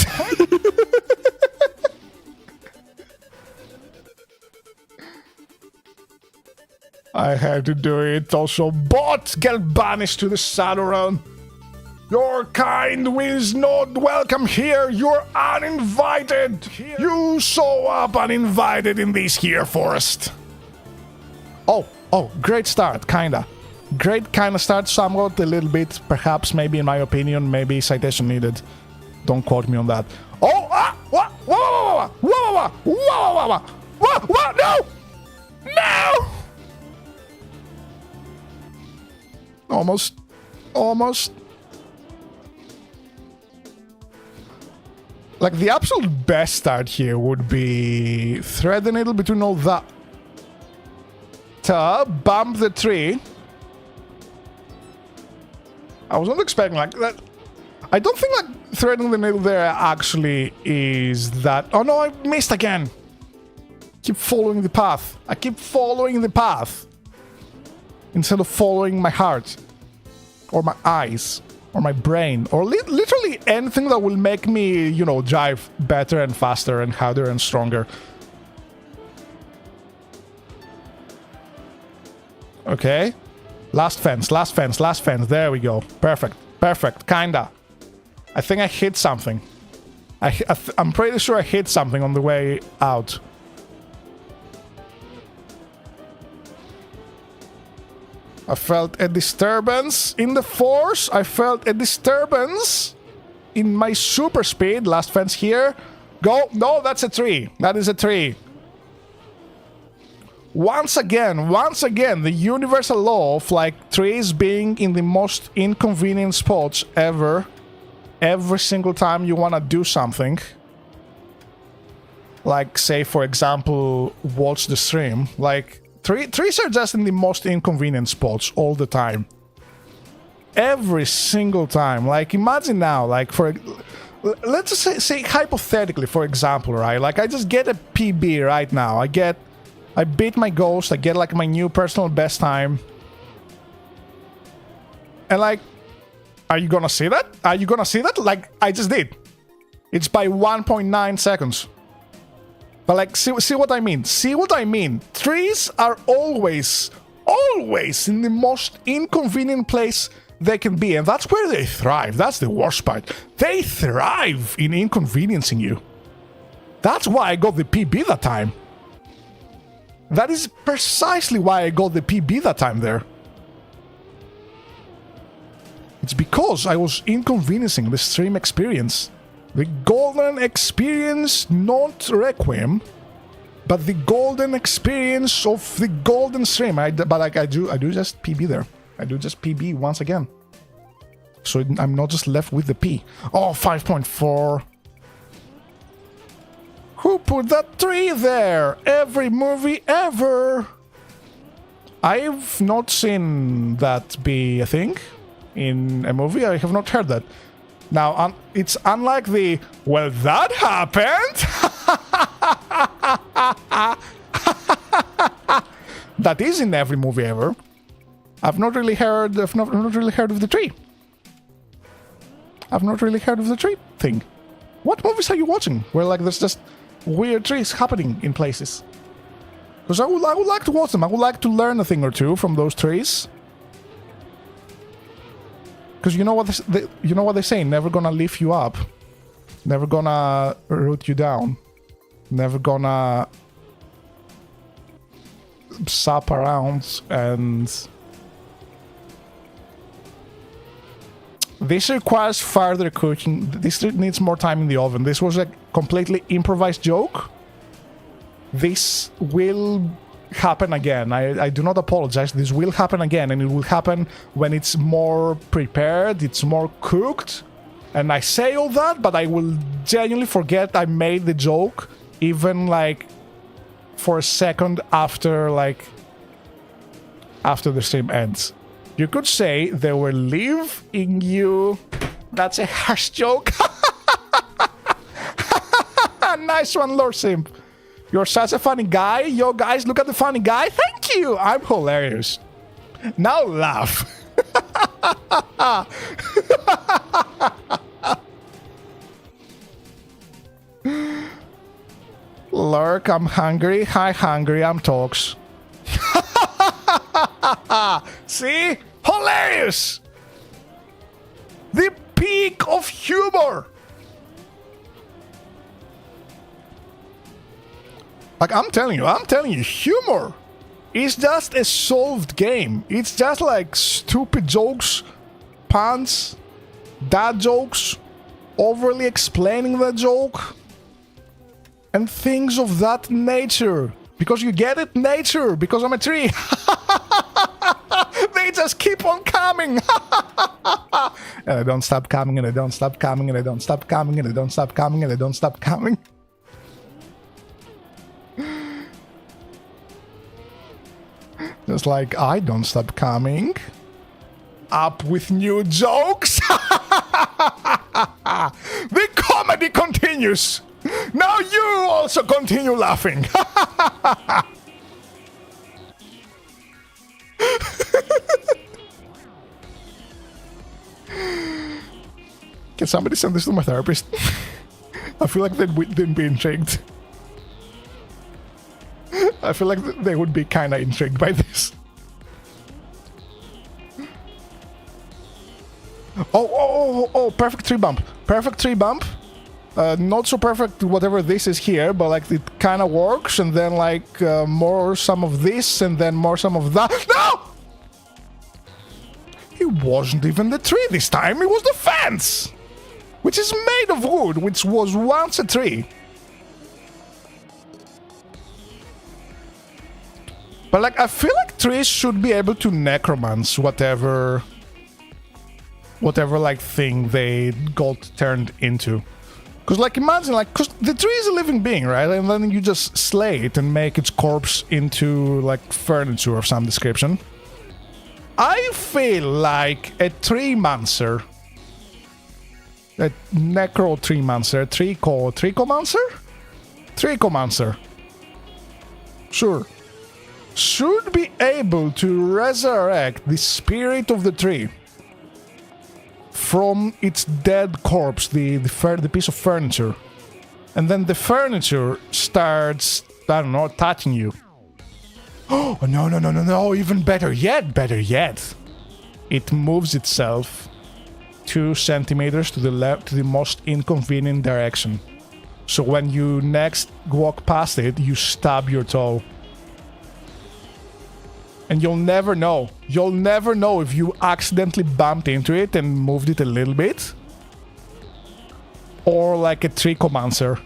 I had to do it. Also, bot, get banished to the Saturn. Your kind is not welcome here. You're uninvited. You show up uninvited in this here forest. Oh, great start, kinda. Great kinda start, somewhat, a little bit, perhaps, maybe in my opinion, maybe citation needed. Don't quote me on that. Oh, what? No! No! Almost. Like, the absolute best start here would be thread the needle between all that. Bump the tree. I was not expecting like that. I don't think like threading the needle there actually is that. Oh no, I missed again. Keep following the path. I keep following the path instead of following my heart or my eyes or my brain or literally anything that will make me, you know, drive better and faster and harder and stronger. Okay. Last fence. There we go. Perfect. Kinda. I think I hit something. I'm pretty sure I hit something on the way out. I felt a disturbance in the force. I felt a disturbance in my super speed. Last fence here. Go. No, that's a tree. That is a tree. Once again, the universal law of like trees being in the most inconvenient spots ever. Every single time you want to do something. Like, say, for example, watch the stream. Like, trees are just in the most inconvenient spots all the time. Every single time. Like, imagine now, like, let's just say hypothetically, for example, right? Like, I just get a PB right now. I beat my ghost. I get, like, my new personal best time. And, like, are you gonna see that? Are you gonna see that? Like, I just did. It's by 1.9 seconds. But, like, see what I mean? See what I mean? Trees are always in the most inconvenient place they can be. And that's where they thrive. That's the worst part. They thrive in inconveniencing you. That's why I got the PB that time. That is precisely why I got the PB that time there. It's because I was inconveniencing the stream experience. The golden experience, not Requiem, but the golden experience of the golden stream. But like I do just PB there. I do just PB once again. So I'm not just left with the P. Oh, 5.4. Who put that tree there? Every movie ever. I've not seen that be a thing in a movie. I have not heard that. Now, it's unlike the, well, that happened. That is in every movie ever. I've not really heard of the tree. I've not really heard of the tree thing. What movies are you watching where like there's just weird trees happening in places? Because I would like to watch them. I would like to learn a thing or two from those trees. Because you know what they say, never gonna lift you up, never gonna root you down, never gonna sap around, and this requires further cooking. This needs more time in the oven. This was a completely improvised joke. This will happen again. I do not apologize. This will happen again, and it will happen when it's more prepared, it's more cooked. And I say all that, but I will genuinely forget I made the joke even, like, for a second after, like, after the stream ends. You could say they were leaving you. That's a harsh joke. Nice one, Lord Simp. You're such a funny guy. Yo, guys, look at the funny guy. Thank you. I'm hilarious. Now laugh. Lurk, I'm hungry. Hi, hungry. I'm Tox. See? Hilarious! The peak of humor! Like, I'm telling you, humor is just a solved game. It's just like stupid jokes, puns, dad jokes, overly explaining the joke, and things of that nature. Because you get it? Nature! Because I'm a tree! They just keep on coming! And I don't stop coming, and I don't stop coming, and I don't stop coming, and I don't stop coming, and I don't stop coming. Just like I don't stop coming. Up with new jokes! The comedy continues! Now you also continue laughing! Can somebody send this to my therapist? I feel like they'd be intrigued. I feel like they would be kinda intrigued by this. Oh, perfect tree bump. Perfect tree bump. Not so perfect whatever this is here, but like it kinda works, and then like more some of this, and then more some of that. No! It wasn't even the tree this time, it was the fence! Which is made of wood, which was once a tree. But like, I feel like trees should be able to necromance whatever like thing they got turned into. Cause like, imagine like, cause the tree is a living being, right? And then you just slay it and make its corpse into like furniture of some description. I feel like a tree-mancer, a necro-tree-mancer, Treecomancer? Sure. Should be able to resurrect the spirit of the tree from its dead corpse, the piece of furniture. And then the furniture starts, I don't know, touching you. Oh, no, even better yet. It moves itself 2 centimeters to the left, to the most inconvenient direction. So when you next walk past it, you stub your toe. And you'll never know. You'll never know if you accidentally bumped into it and moved it a little bit. Or like a Treecomancer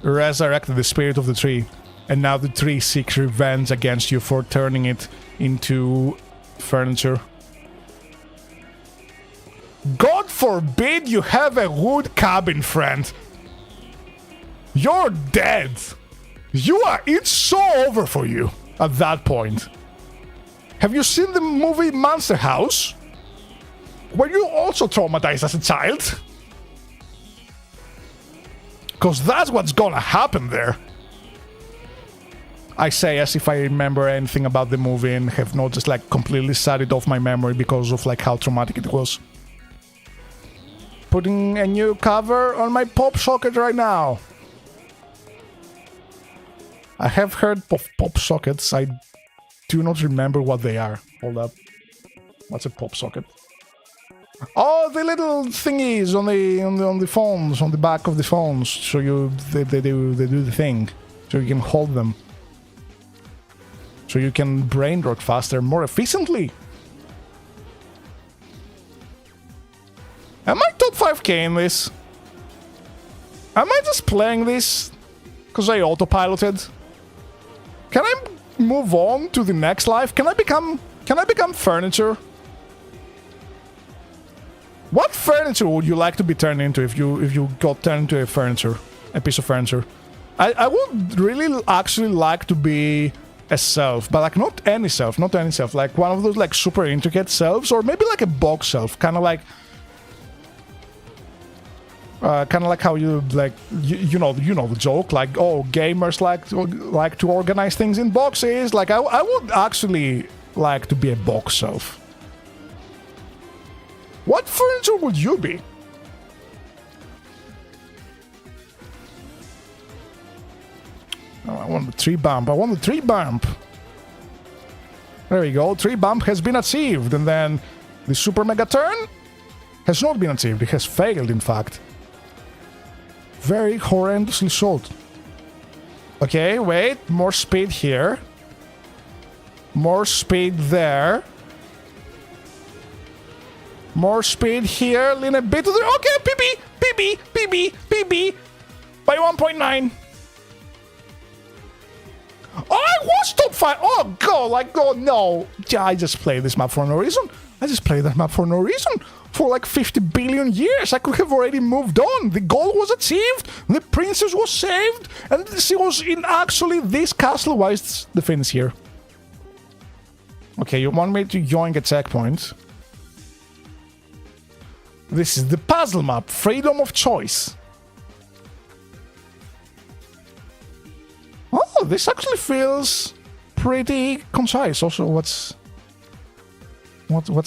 resurrected the spirit of the tree. And now the tree seeks revenge against you for turning it into furniture. God forbid you have a wood cabin, friend. You're dead. It's so over for you at that point. Have you seen the movie Monster House? Were you also traumatized as a child? Because that's what's gonna happen there. I say as if I remember anything about the movie and have not just like completely shut it off my memory because of like how traumatic it was. Putting a new cover on my pop socket right now. I have heard of pop sockets. I do not remember what they are. Hold up. What's a pop socket? Oh, the little thingies on the phones, on the back of the phones. So they do the thing. So you can hold them. So you can brain rot faster, more efficiently. Am I top 5k in this? Am I just playing this because I autopiloted? Can I move on to the next life? Can I become furniture? What furniture would you like to be turned into if you got turned into a piece of furniture? I would really actually like to be a self, but like not any self, like one of those like super intricate selves, or maybe like a box self, kind of like how you like you know the joke, like, oh, gamers like to organize things in boxes. Like I would actually like to be a box self. What furniture would you be? Oh, I want the tree bump. There we go. Tree bump has been achieved. And then the super mega turn has not been achieved. It has failed, in fact. Very horrendously short. Okay, wait. More speed here. More speed there. More speed here. Lean a bit to the... Okay, PB. By 1.9. Oh, I was top 5. Oh, God. Like, oh, no. I just played this map for no reason. I just played that map for no reason. For like 50 billion years. I could have already moved on. The goal was achieved. The princess was saved. And she was in actually this castle. Why is the finish here? Okay, you want me to yoink a checkpoint. This is the puzzle map. Freedom of choice. Oh, this actually feels pretty concise. Also, what's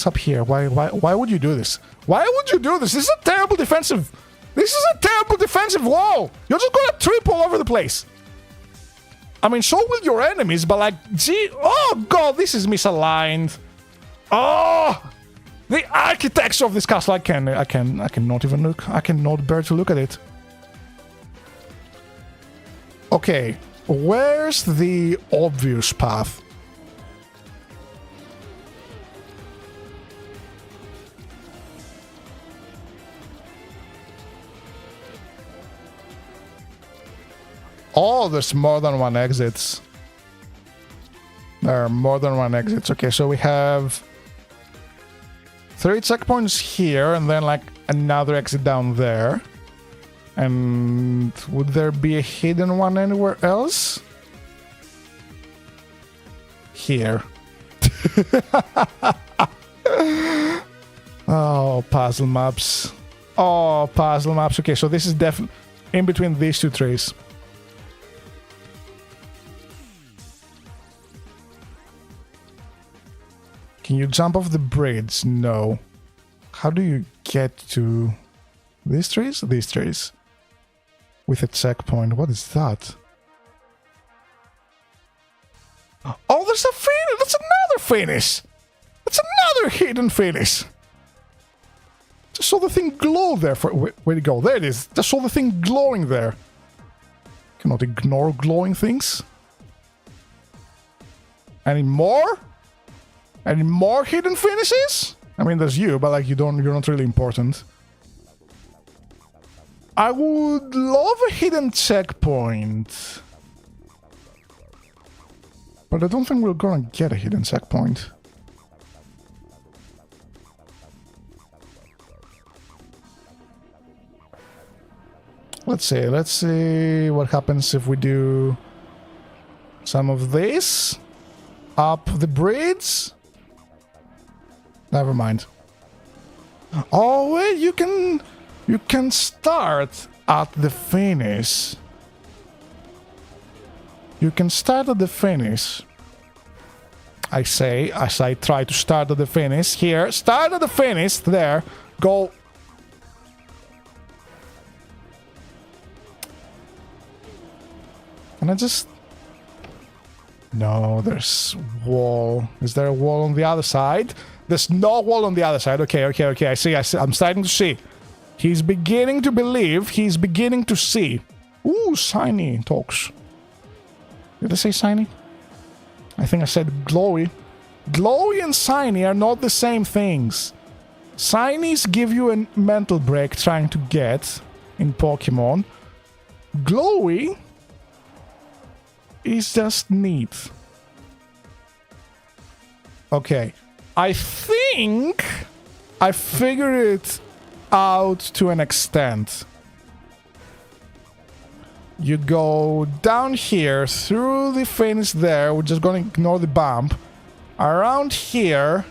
up here? Why would you do this? Why would you do this? This is a terrible defensive. This is a terrible defensive wall. You're just gonna trip all over the place. I mean, so will your enemies, but like, gee, oh God, this is misaligned. Oh, the architecture of this castle. I cannot even look. I cannot bear to look at it. Okay. Where's the obvious path? Oh, there's more than one exits. There are more than one exits. Okay, so we have 3 checkpoints here, and then like another exit down there. And would there be a hidden one anywhere else? Here. Oh, puzzle maps. Oh, puzzle maps. Okay, so this is definitely in between these two trees. Can you jump off the bridge? No. How do you get to these trees? These trees. With a checkpoint. What is that? Oh, there's a finish! That's another finish! That's another hidden finish! Just saw the thing glow there for... Where'd it go? There it is! Just saw the thing glowing there. Cannot ignore glowing things. Any more? Any more hidden finishes? I mean, there's you, but like you're not really important. I would love a hidden checkpoint. But I don't think we're gonna get a hidden checkpoint. Let's see what happens if we do some of this. Up the bridge. Never mind. Oh wait, you can start at the finish. You can start at the finish. I say, as I try to start at the finish. Here, start at the finish. There. Go. Can I just... No, there's wall. Is there a wall on the other side? There's no wall on the other side. Okay. I see. I'm starting to see. He's beginning to believe. He's beginning to see. Ooh, shiny talks. Did I say shiny? I think I said glowy. Glowy and shiny are not the same things. Shinies give you a mental break trying to get in Pokemon. Glowy is just neat. Okay. I think I figured it out to an extent. You go down here through the fence there. We're just going to ignore the bump. Around here.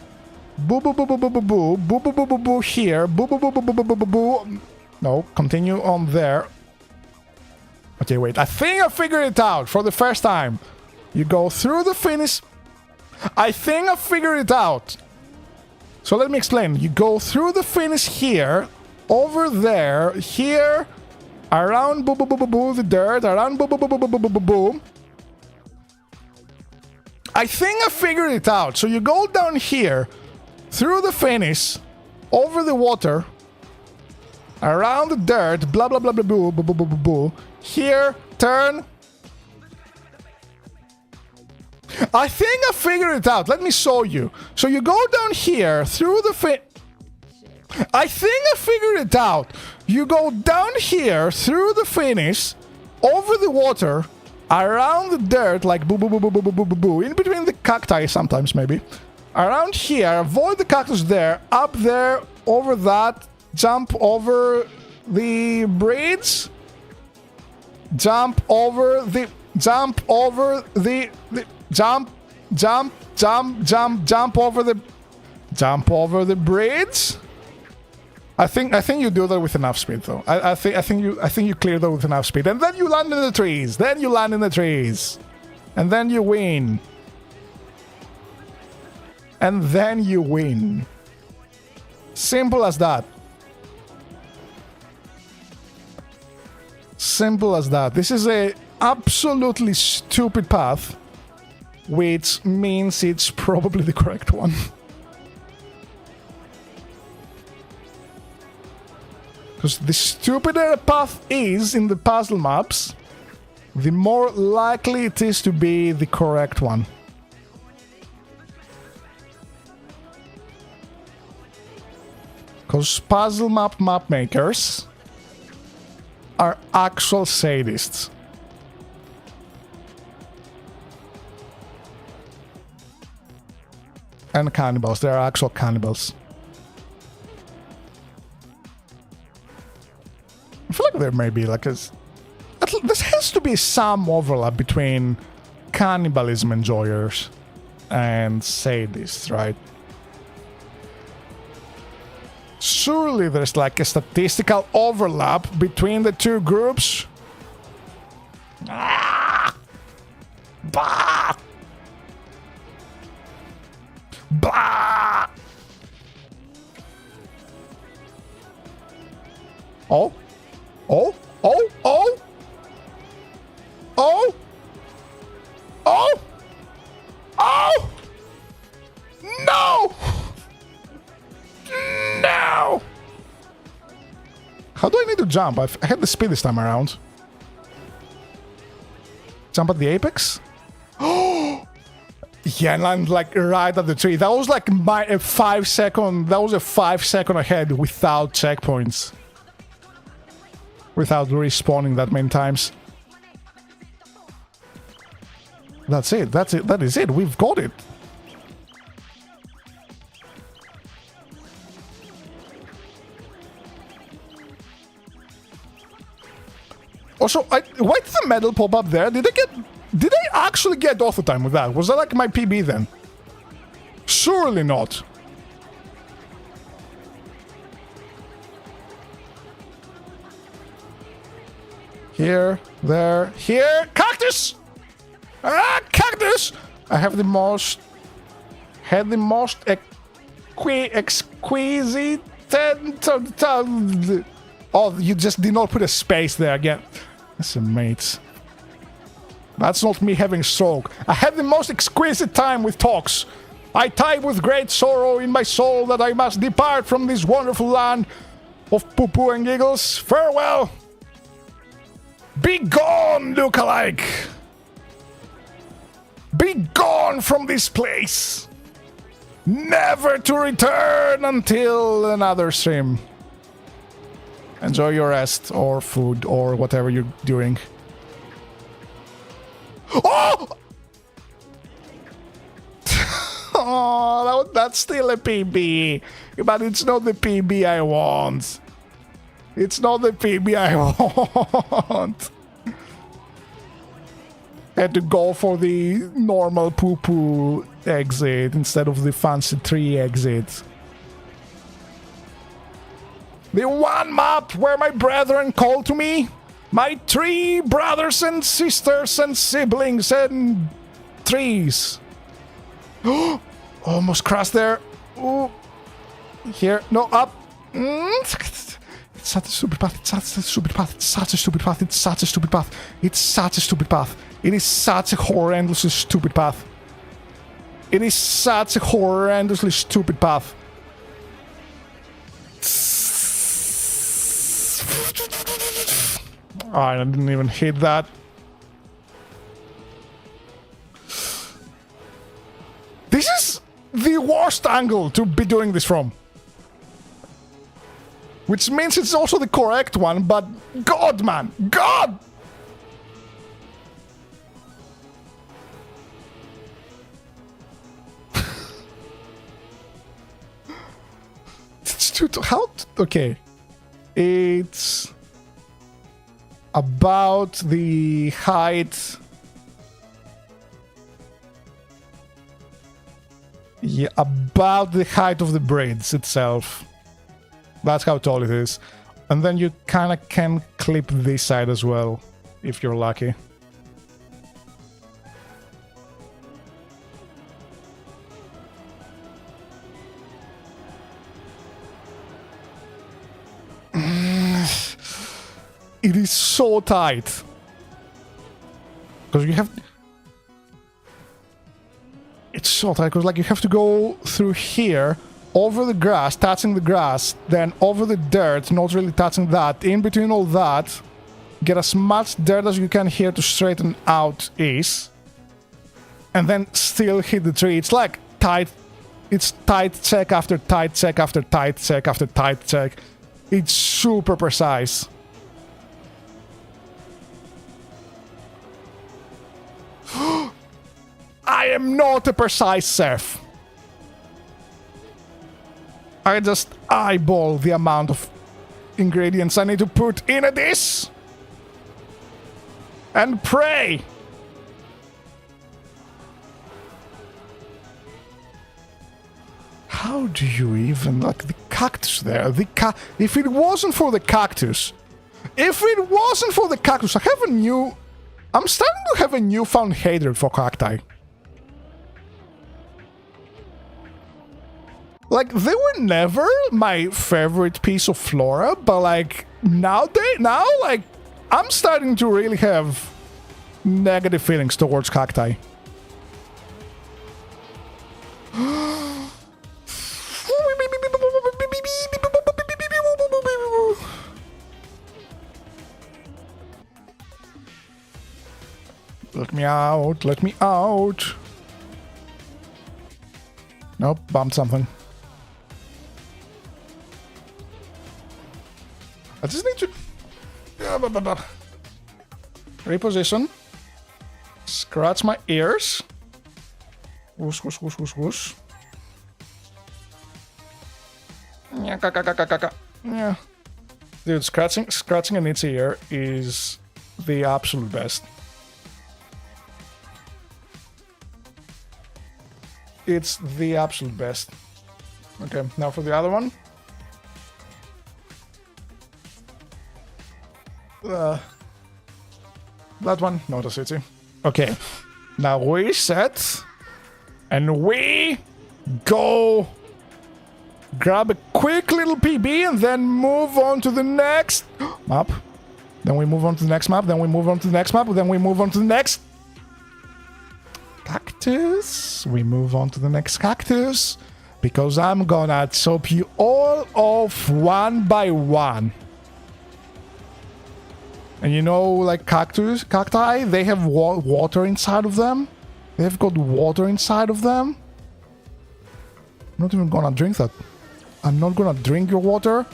Boo boo boo boo boo boo boo. Boo boo boo boo boo here. Boo boo boo boo boo boo boo boo boo. No, continue on there. Okay, wait. I think I figured it out for the first time. You go through the finish. I think I figured it out. So let me explain. You go through the finish here, over there, here, around boo boo boo boo boo, the dirt, around boo boo boo boo boo boo boo boo. I think I figured it out. So you go down here, through the finish, over the water, around the dirt, blah blah blah blah boo boo boo boo boo boo. Here, turn. I think I figured it out. Let me show you. So you go down here through the I think I figured it out. You go down here through the finish, over the water, around the dirt, like boo boo boo boo boo boo boo boo boo, in between the cacti sometimes maybe. Around here, avoid the cactus there, up there, over that, jump over the bridge, jump over the jump over the jump over the bridge. I think you do that with enough speed though. I think you clear that with enough speed, and then you land in the trees. Then you land in the trees, and then you win. And then you win. Simple as that. Simple as that. This is a absolutely stupid path, which means it's probably the correct one. Because the stupider a path is in the puzzle maps, the more likely it is to be the correct one. Because puzzle map makers are actual sadists. And cannibals. They are actual cannibals. I feel like there may be like a... There has to be some overlap between cannibalism enjoyers and sadists, right? Surely there's like a statistical overlap between the two groups. Ah! Bah! Bah! Oh? Oh? Oh? Oh? Oh? Oh? Oh! No! No! How do I need to jump? I had the speed this time around. Jump at the apex? Oh! Yeah, and land like right at the tree. That was like a 5 second. That was a 5 second ahead without checkpoints. Without respawning that many times. That's it. That's it. That is it. We've got it. Also, why did the medal pop up there? Did I actually get auto time with that? Was that like my PB then? Surely not. Here, there, here, cactus! Ah, cactus! I have the most... Had the most exquisite... Oh, you just did not put a space there again. Listen, mates. That's not me having stroke. I had the most exquisite time with Tox. I type with great sorrow in my soul that I must depart from this wonderful land of poo-poo and giggles. Farewell! Be gone, lookalike! Be gone from this place! Never to return until another stream. Enjoy your rest or food or whatever you're doing. Oh! Oh, that's still a PB. But it's not the PB I want. It's not the PB I want. Had to go for the normal poo-poo exit instead of the fancy tree exit. The one map where my brethren call to me. My 3 brothers and sisters and siblings and trees. Almost crashed there. Ooh. Here. No, up. It's such a stupid path. It's such a stupid path. It's such a stupid path. It's such a stupid path. It's such a stupid path. It is such a horrendously stupid path. It is such a horrendously stupid path. Oh, I didn't even hit that. This is the worst angle to be doing this from. Which means it's also the correct one, but God, man! God! It's too... How... Okay. It's... about the height... Yeah, about the height of the bridge itself. That's how tall it is. And then you kind of can clip this side as well, if you're lucky. It is so tight. Because you have... It's so tight, because like you have to go through here, over the grass, touching the grass, then over the dirt, not really touching that, in between all that, get as much dirt as you can here to straighten out is, and then still hit the tree. It's like tight, it's tight check after tight check after tight check after tight check. It's super precise. I am not a precise chef. I just eyeball the amount of ingredients I need to put in a dish. And pray. How do you even... Like, the cactus there. If it wasn't for the cactus... If it wasn't for the cactus, I have a new... I'm starting to have a newfound hatred for cacti. Like, they were never my favorite piece of flora, but like, now, like, I'm starting to really have negative feelings towards cacti. Let me out, let me out. Nope, bumped something. I just need to... Reposition. Scratch my ears. Whoosh, whoosh, whoosh, whoosh, whoosh. Yeah. Dude, scratching an itchy ear is the absolute best. It's the absolute best. Okay, now for the other one. That one, not a city. Okay, now we set, and we go grab a quick little PB and then move on to the next map. Then we move on to the next map, then we move on to the next map, then we move on to the next cactus. We move on to the next cactus, because I'm gonna chop you all off one by one. And you know, like cacti, they have water inside of them. They've got water inside of them. I'm not even gonna drink that. I'm not gonna drink your water.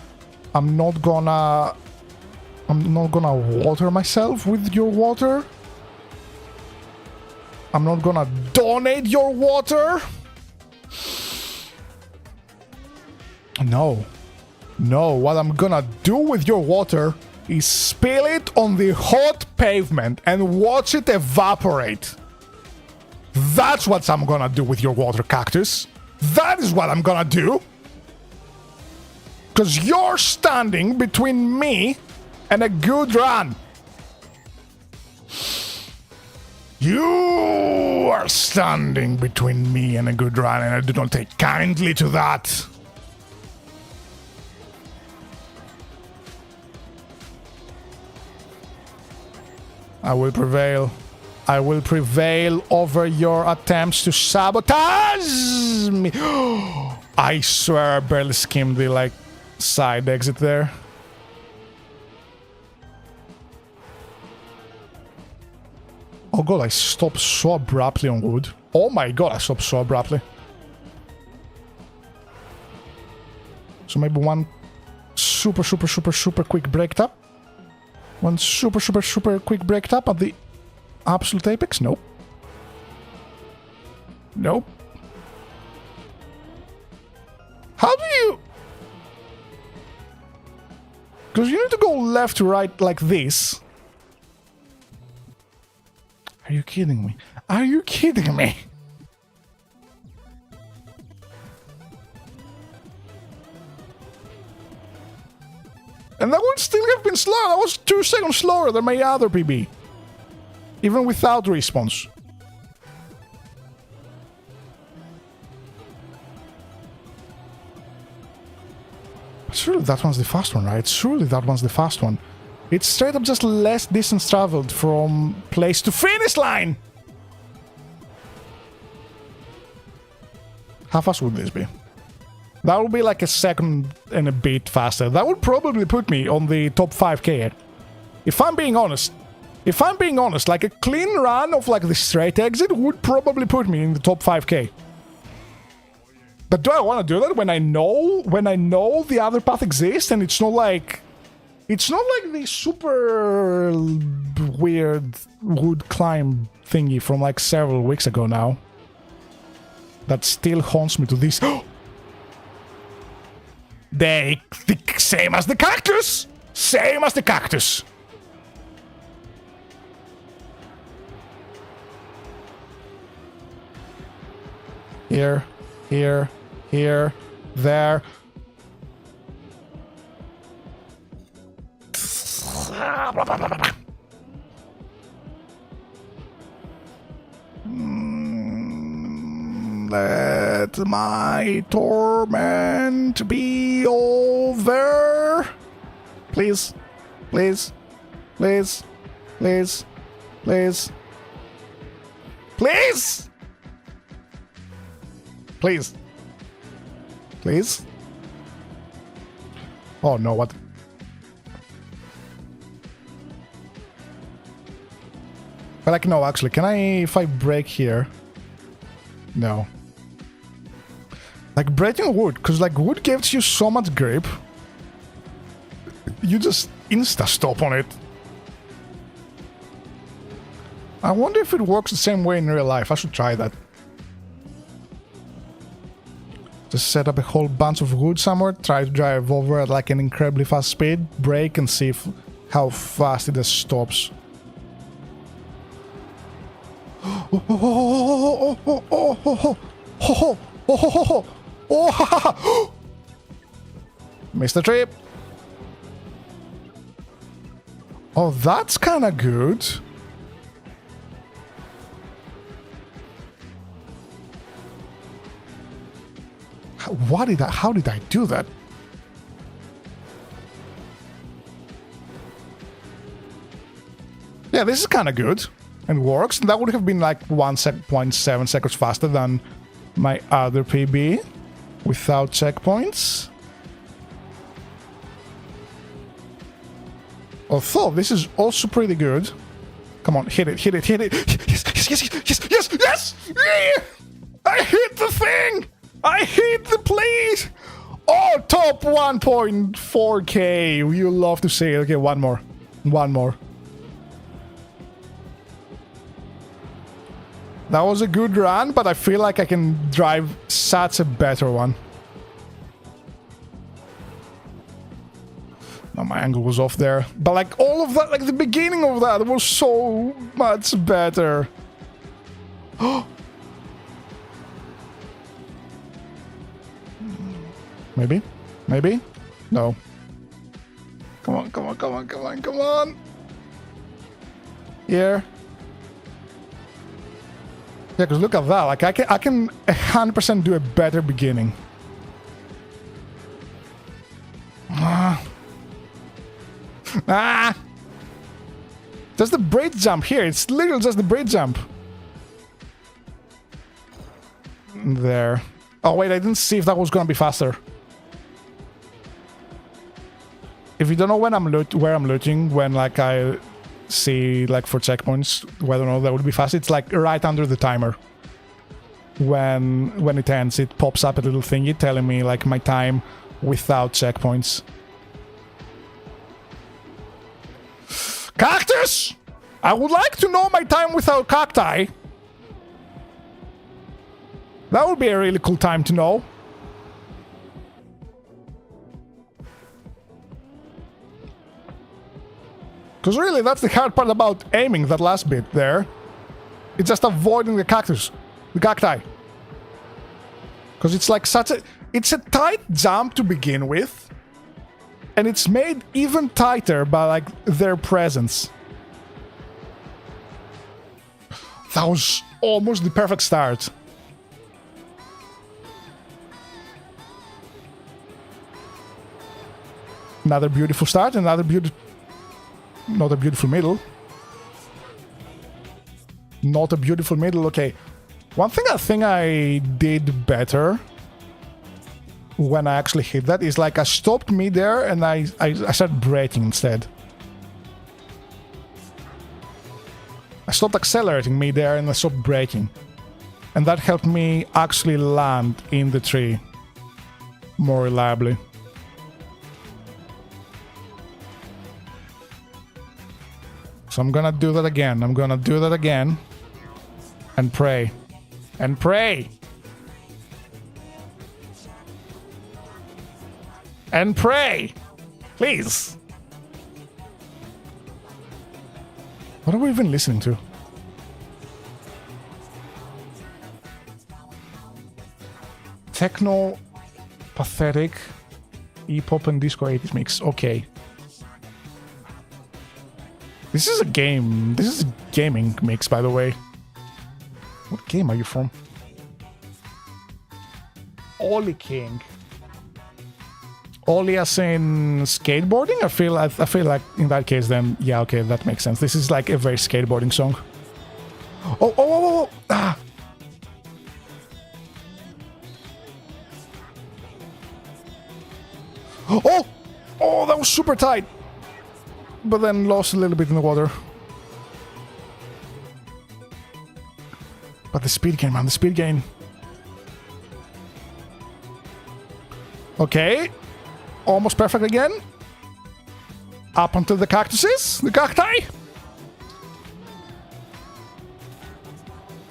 I'm not gonna water myself with your water. I'm not gonna donate your water. No. No, what I'm gonna do with your water is spill it on the hot pavement and watch it evaporate. That's what I'm gonna do with your water, cactus. That is what I'm gonna do. Because you're standing between me and a good run. You are standing between me and a good run, and I do not take kindly to that. I will prevail. I will prevail over your attempts to sabotage me. I swear I barely skimmed the, like, side exit there. Oh god, I stopped so abruptly on wood. Oh my god, I stopped so abruptly. So maybe one super quick break tap. One super quick break tap at the absolute apex? Nope. Nope. How do you... Because you need to go left to right like this. Are you kidding me? Are you kidding me? And that would still have been slow. That was 2 seconds slower than my other PB. Even without response. Surely that one's the fast one, right? Surely that one's the fast one. It's straight up just less distance traveled from place to finish line! How fast would this be? That would be like a second and a bit faster. That would probably put me on the top 5k. If I'm being honest, like a clean run of like the straight exit would probably put me in the top 5k. But do I want to do that when I know the other path exists and it's not like the super weird wood climb thingy from like several weeks ago now. That still haunts me to this. The same as the cactus! Same as the cactus! Here, here, here, there. Let my torment be over. Please, please, please, please, please, please, please, please. Oh no, what? But like, no, actually, can I, if I break here? No. Like, breaking wood, because like wood gives you so much grip. You just insta-stop on it. I wonder if it works the same way in real life. I should try that. Just set up a whole bunch of wood somewhere, try to drive over at like an incredibly fast speed, brake and see how fast it just stops. Missed the trip. Oh, that's kind of good. How did I do that? Yeah, this is kind of good and works. That would have been like 1.7 seconds faster than my other PB without checkpoints. Although this is also pretty good. Come on, hit it, hit it, hit it. Yes, yes, yes, yes, yes, yes! Yeah! I hit the thing! I hit the place! Oh, top 1.4k. You love to see it. Okay, one more. One more. That was a good run, but I feel like I can drive such a better one. No, my angle was off there. But like all of that, like the beginning of that was so much better. Maybe? Maybe? No. Come on, come on, come on, come on, come on. Here. Yeah, because look at that. Like I can 100% do a better beginning. Just the bridge jump here. It's literally just the bridge jump. There. Oh wait, I didn't see if that was gonna be faster. If you don't know when where I'm looking, when like I see like for checkpoints whether or not that would be fast, it's like right under the timer. When it ends, it pops up a little thingy telling me like my time without checkpoints. Cactus! I would like to know my time without cacti. That would be a really cool time to know. Because really, that's the hard part about aiming that last bit there. It's just avoiding the cactus. The cacti. Because it's like such a... It's a tight jump to begin with. And it's made even tighter by like their presence. That was almost the perfect start. Another beautiful start, another beautiful... Not a beautiful middle. Not a beautiful middle, okay. One thing I think I did better when I actually hit that is like I stopped mid-air and I started braking instead. I stopped accelerating mid-air and I stopped braking. And that helped me actually land in the tree more reliably. So I'm gonna do that again. I'm gonna do that again. And pray. And pray! And pray! Please! What are we even listening to? Techno, pathetic, E-pop and disco 80s mix. Okay. This is a game. This is a gaming mix, by the way. What game are you from? Ollie King. Ollie as in skateboarding? I feel like in that case then, yeah, okay, that makes sense. This is like a very skateboarding song. Oh. Ah. Oh, that was super tight. But then lost a little bit in the water. But the speed gain, man, the speed gain. Okay. Almost perfect again. Up onto the cactuses, the cacti.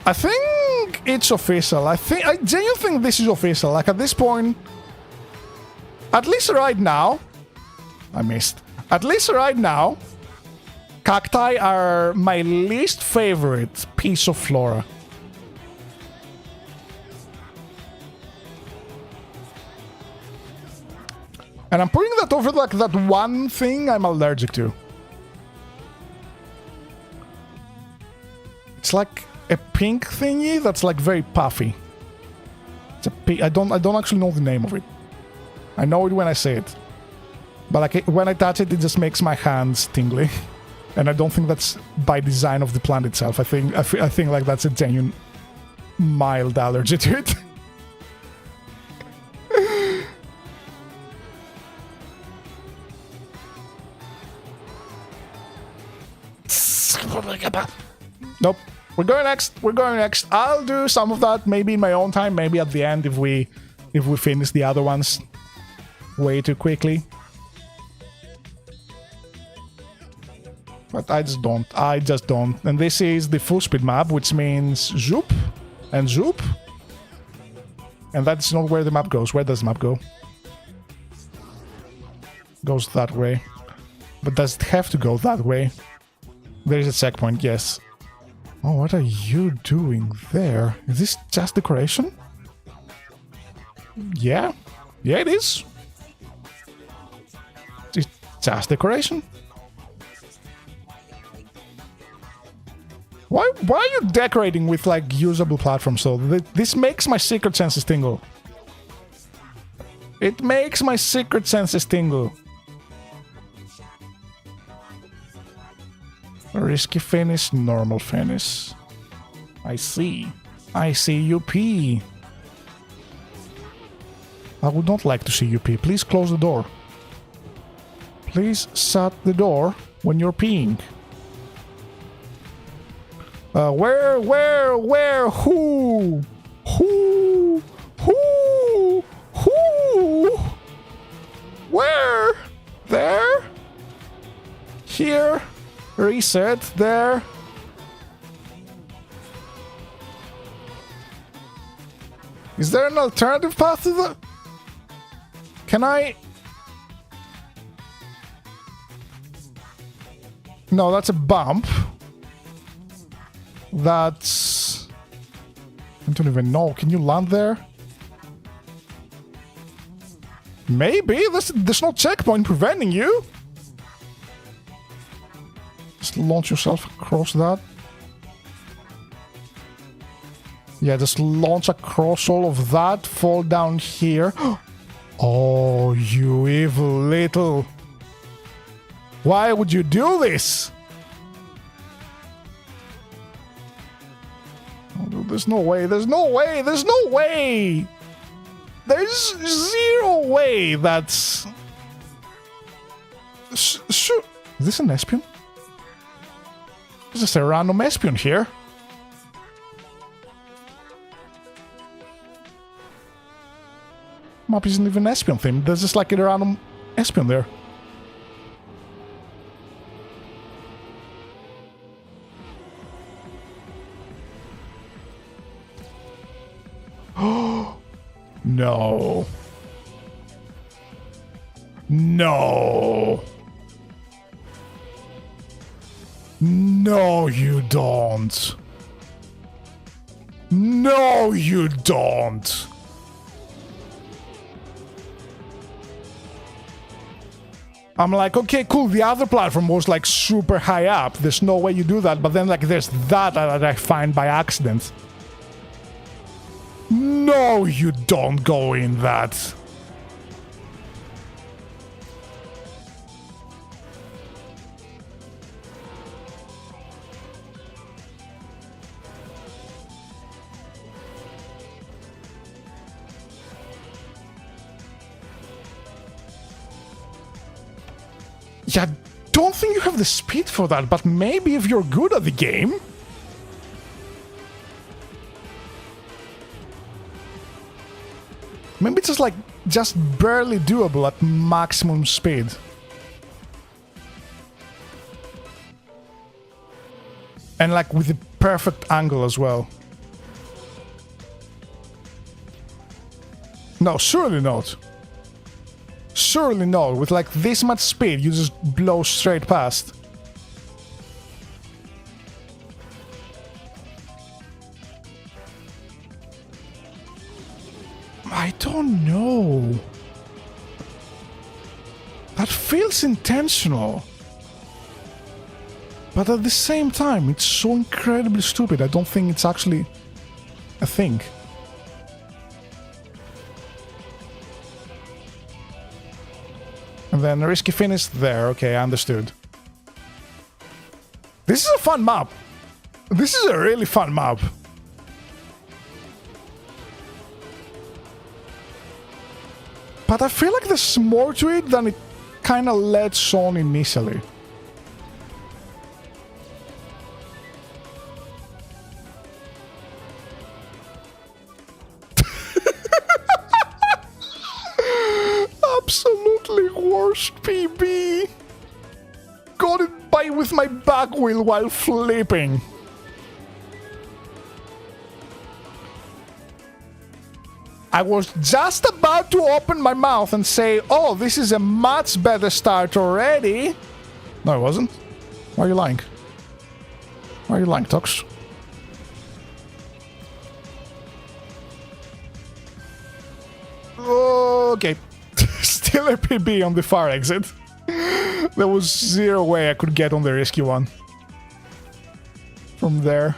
I think it's official. I genuinely think this is official. Like at this point, at least right now, I missed. At least right now, cacti are my least favorite piece of flora. And I'm putting that over like that one thing I'm allergic to. It's like a pink thingy that's like very puffy. It's a I don't actually know the name of it. I know it when I say it. But like when I touch it, it just makes my hands tingly. And I don't think that's by design of the plant itself. I think like that's a genuine mild allergy to it. Nope. We're going next. We're going next. I'll do some of that maybe in my own time, maybe at the end if we finish the other ones way too quickly. But I just don't. I just don't. And this is the full speed map, which means zoop and zoop. And that's not where the map goes. Where does the map go? Goes that way. But does it have to go that way? There is a checkpoint, yes. Oh, what are you doing there? Is this just decoration? Yeah. Yeah, it is. It's just decoration. Why are you decorating with, like, usable platforms, though? This makes my secret senses tingle. It makes my secret senses tingle. Risky finish, normal finish. I see. I see you pee. I would not like to see you pee. Please close the door. Please shut the door when you're peeing. Where, who? Where? There? Here? Reset, there? Is there an alternative path to the... Can I... No, that's a bump. That's... I don't even know. Can you land there? Maybe. There's no checkpoint preventing you. Just launch yourself across that. Yeah, just launch across all of that. Fall down here. Oh, you evil little... Why would you do this? Oh, there's no way. There's no way. There's no way. There's zero way that's... Is this an espion? There's just a random espion here. Map isn't even espion themed. There's just like a random espion there. No. No. No, you don't. No, you don't. I'm like, okay, cool. The other platform was like super high up. There's no way you do that. But then like there's that I find by accident. No, you don't go in that. Yeah, I don't think you have the speed for that, but maybe if you're good at the game. Maybe it's just barely doable at maximum speed. And like with the perfect angle as well. No, surely not. Surely not. With like this much speed, you just blow straight past. I don't know. That feels intentional. But at the same time, it's so incredibly stupid. I don't think it's actually a thing. And then a risky finish there. Okay, I understood. This is a fun map. This is a really fun map. But I feel like there's more to it than it kind of lets on initially. Absolutely worst PB. Got it by toy with my back wheel while flipping. I was just about to open my mouth and say, oh, this is a much better start already. No, it wasn't. Why are you lying? Why are you lying, Tox? Okay. Still a PB on the far exit. There was zero way I could get on the risky one. From there.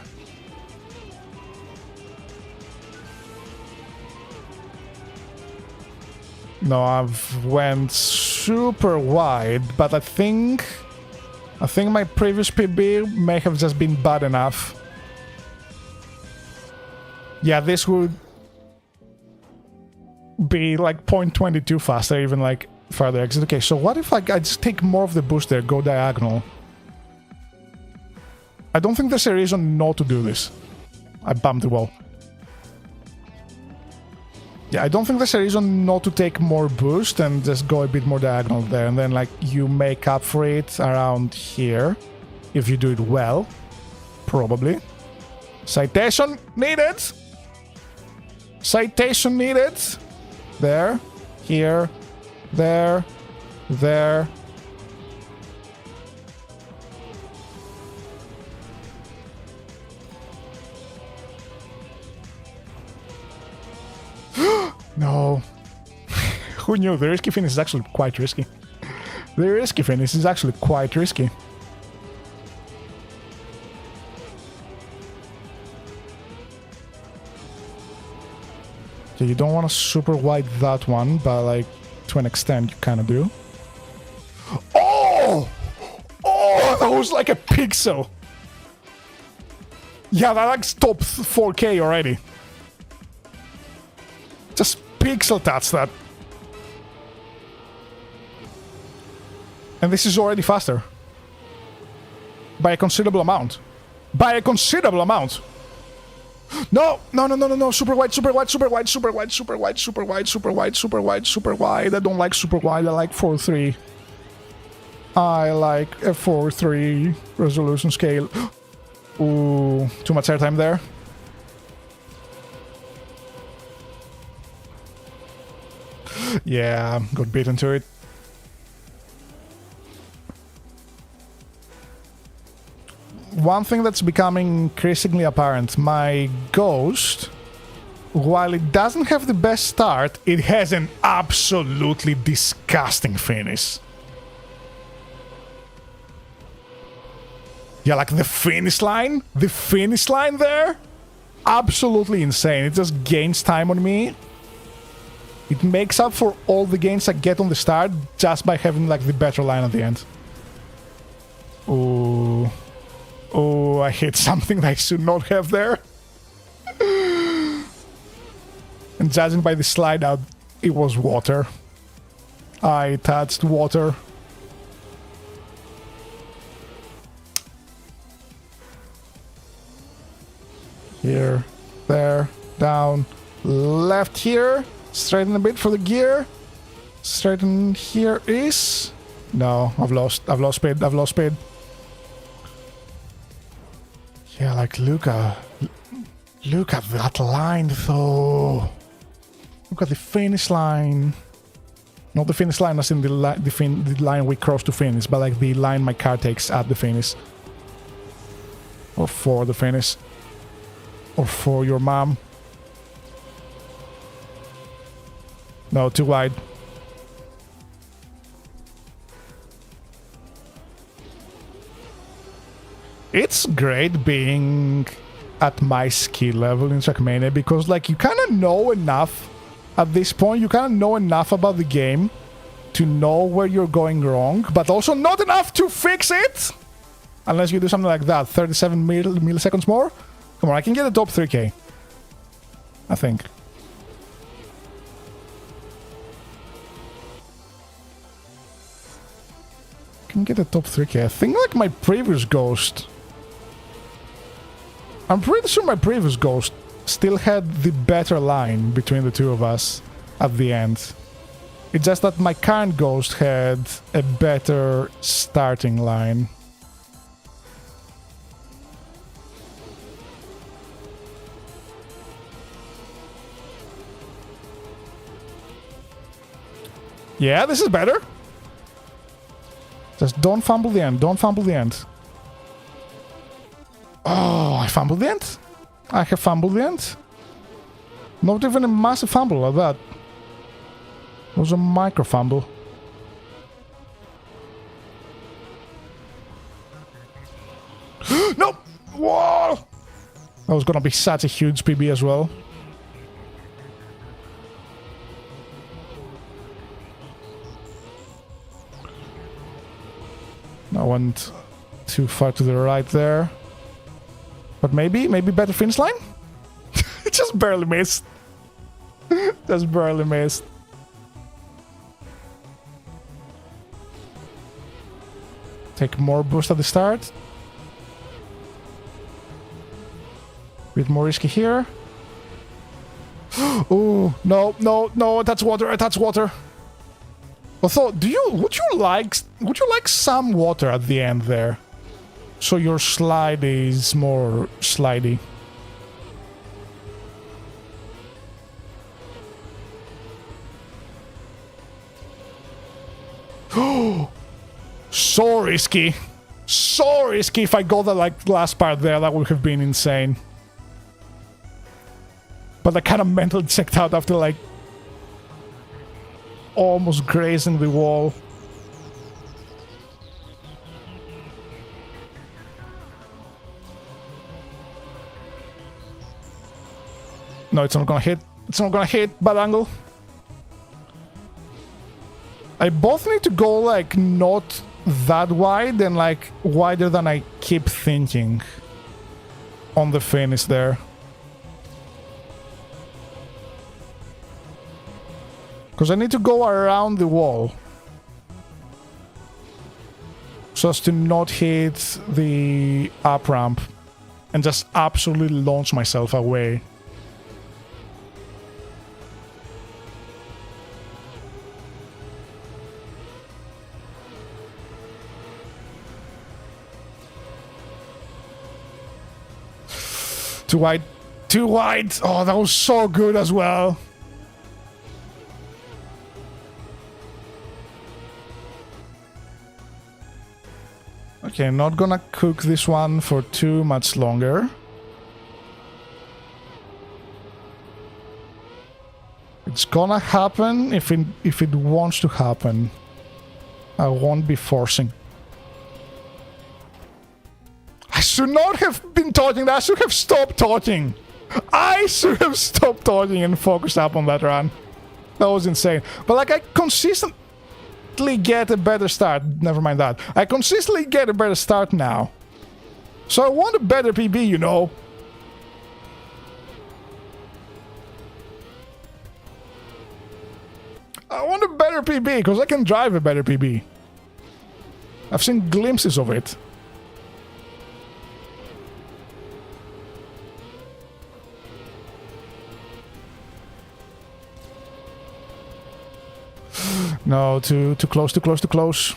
No, I've went super wide, but I think my previous PB may have just been bad enough. Yeah, this would be like 0.22 faster, even like further exit. Okay, so what if like I just take more of the boost there, go diagonal? I don't think there's a reason not to do this. I bumped the wall. Yeah, I don't think there's a reason not to take more boost and just go a bit more diagonal there. And then, like, you make up for it around here. If you do it well. Probably. Citation needed. Citation needed. There. Here. There. There. No. Who knew? The risky finish is actually quite risky. The risky finish is actually quite risky. Okay, you don't want to super wide that one, but like to an extent you kind of do. Oh! Oh, that was like a pixel. Yeah, that like stopped 4K already. Just pixel touch that. And this is already faster. By a considerable amount. By a considerable amount. No, no, no, no, no, no. Super wide, super wide, super wide, super wide, super wide, super wide, super wide, super wide, super wide. I don't like super wide. I like 4:3. I like a 4:3 resolution scale. Ooh, too much airtime there. Yeah, got beaten to it. One thing that's becoming increasingly apparent, my Ghost, while it doesn't have the best start, it has an absolutely disgusting finish. Yeah, like the finish line there, absolutely insane. It just gains time on me. It makes up for all the gains I get on the start just by having like the better line at the end. Ooh. Oh, I hit something that I should not have there. And judging by the slide out, it was water. I touched water. Here, there, down, left here. Straighten a bit for the gear. Straighten here is... No, I've lost speed, I've lost speed. Yeah, like, look at that line, though. Look at the finish line. Not the finish line as in the line we cross to finish, but like the line my car takes at the finish. Or for the finish. Or for your mom. No, too wide. It's great being at my skill level in Trackmania because, like, you kind of know enough at this point. You kind of know enough about the game to know where you're going wrong, but also not enough to fix it. Unless you do something like that. 37 milliseconds more. Come on, I can get a top 3K. I think. I can get a top 3K. I think like my previous Ghost... I'm pretty sure my previous Ghost still had the better line between the two of us at the end. It's just that my current Ghost had a better starting line. Yeah, this is better. Just don't fumble the end. Don't fumble the end. Oh, I fumbled the end. I have fumbled the end. Not even a massive fumble like that. It was a micro fumble. No! Whoa! That was gonna be such a huge PB as well. I went too far to the right there. But maybe better finish line? Just barely missed. Just barely missed. Take more boost at the start. Bit more risky here. Oh, no, that's water, that's water. Although, would you like some water at the end there? So your slide is more slidey. Oh, so risky. So risky. If I got the last part there, that would have been insane. But I kind of mentally checked out after almost grazing the wall. No, it's not gonna hit. It's not gonna hit. Bad angle. I both need to go not that wide and wider than I keep thinking on the finish there. Because I need to go around the wall so as to not hit the up ramp and just absolutely launch myself away. Too wide. Too wide. Oh, that was so good as well. Okay, not gonna cook this one for too much longer. It's gonna happen if it wants to happen. I won't be forcing. I should not have been talking. I should have stopped talking. I should have stopped talking and focused up on that run. That was insane. But I consistently get a better start. Never mind that. I consistently get a better start now. So I want a better PB, you know. I want a better PB because I can drive a better PB. I've seen glimpses of it. No, too close, too close, too close.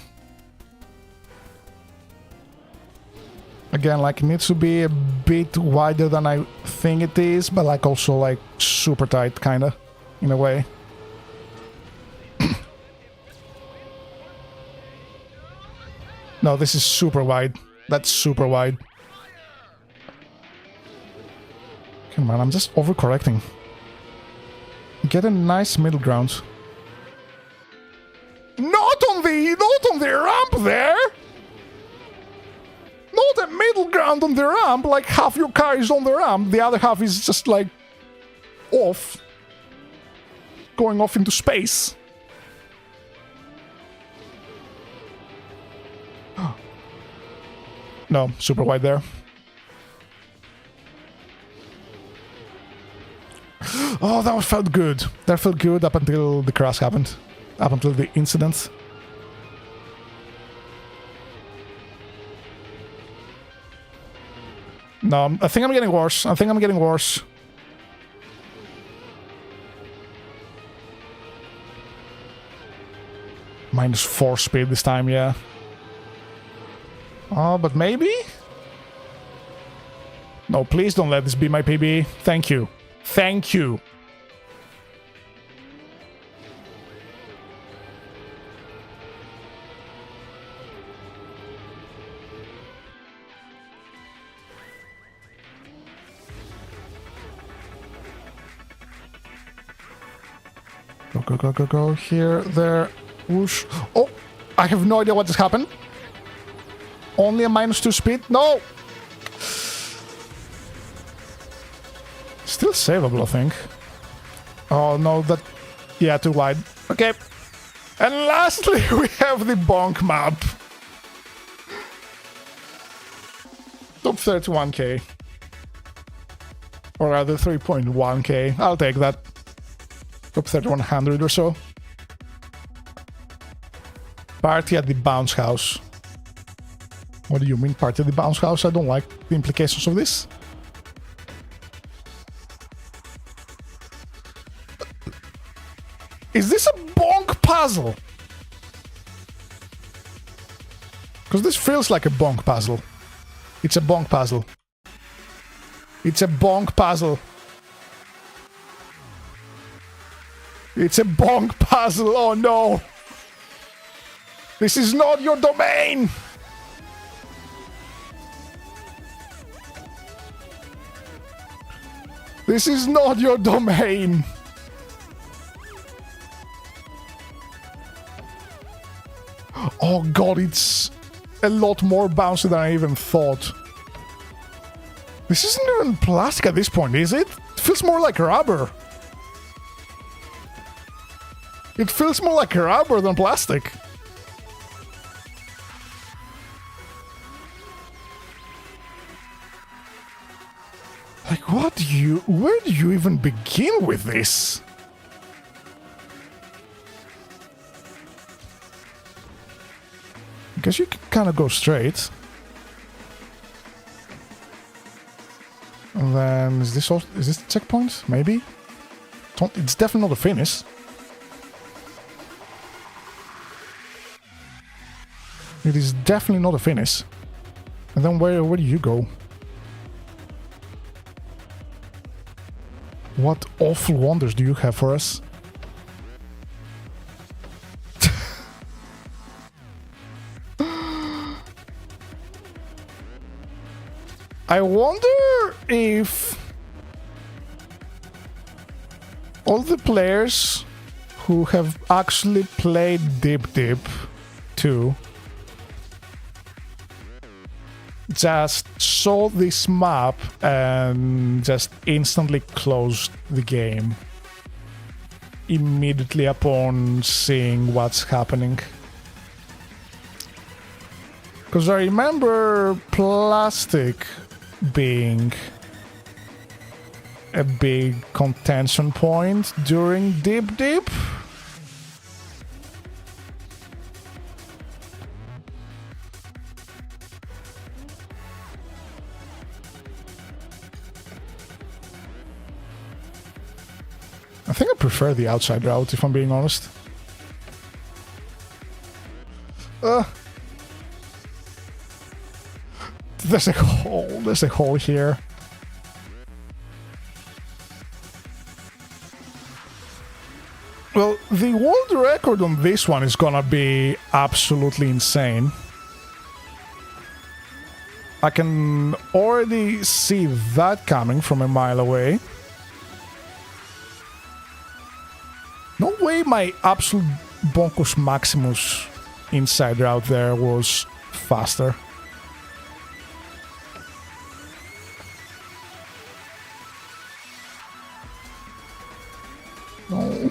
Again, it needs to be a bit wider than I think it is, but also super tight, kinda, in a way. No, this is super wide. That's super wide. Come on, I'm just overcorrecting. Get a nice middle ground. Not on the ramp there! Not a middle ground on the ramp, half your car is on the ramp, the other half is just off. Going off into space. No, super wide there. Oh, that felt good. That felt good up until the crash happened. Up until the incident. No, I think I'm getting worse. I think I'm getting worse. -4 speed this time, yeah. Oh, but maybe? No, please don't let this be my PB. Thank you. Thank you. Go, go, go, go, go. Here, there. Whoosh. Oh, I have no idea what just happened. Only a -2 speed? No! Still savable, I think. Oh, no, that... Yeah, too wide. Okay. And lastly, we have the bonk map. Top 31k. Or rather, 3.1k. I'll take that. Top 3100 or so. Party at the bounce house. What do you mean, party at the bounce house? I don't like the implications of this. Is this a bonk puzzle? Because this feels like a bonk puzzle. It's a bonk puzzle. It's a bonk puzzle. It's a bonk puzzle. Oh no. This is not your domain. This is not your domain. Oh god, it's a lot more bouncy than I even thought. This isn't even plastic at this point, is it? It feels more like rubber. It feels more like rubber than plastic. Like, where do you even begin with this? I guess you can kind of go straight. And then, is this the checkpoint? Maybe? It's definitely not a finish. It is definitely not a finish. And then where do you go? What awful wonders do you have for us? I wonder if all the players who have actually played Dip 2 just saw this map and just instantly closed the game immediately upon seeing what's happening. Because I remember plastic being a big contention point during Dip. I think I prefer the outside route, if I'm being honest. There's a hole here. Well, the world record on this one is gonna be absolutely insane. I can already see that coming from a mile away. No way my absolute Bonkos Maximus inside route there was faster. No.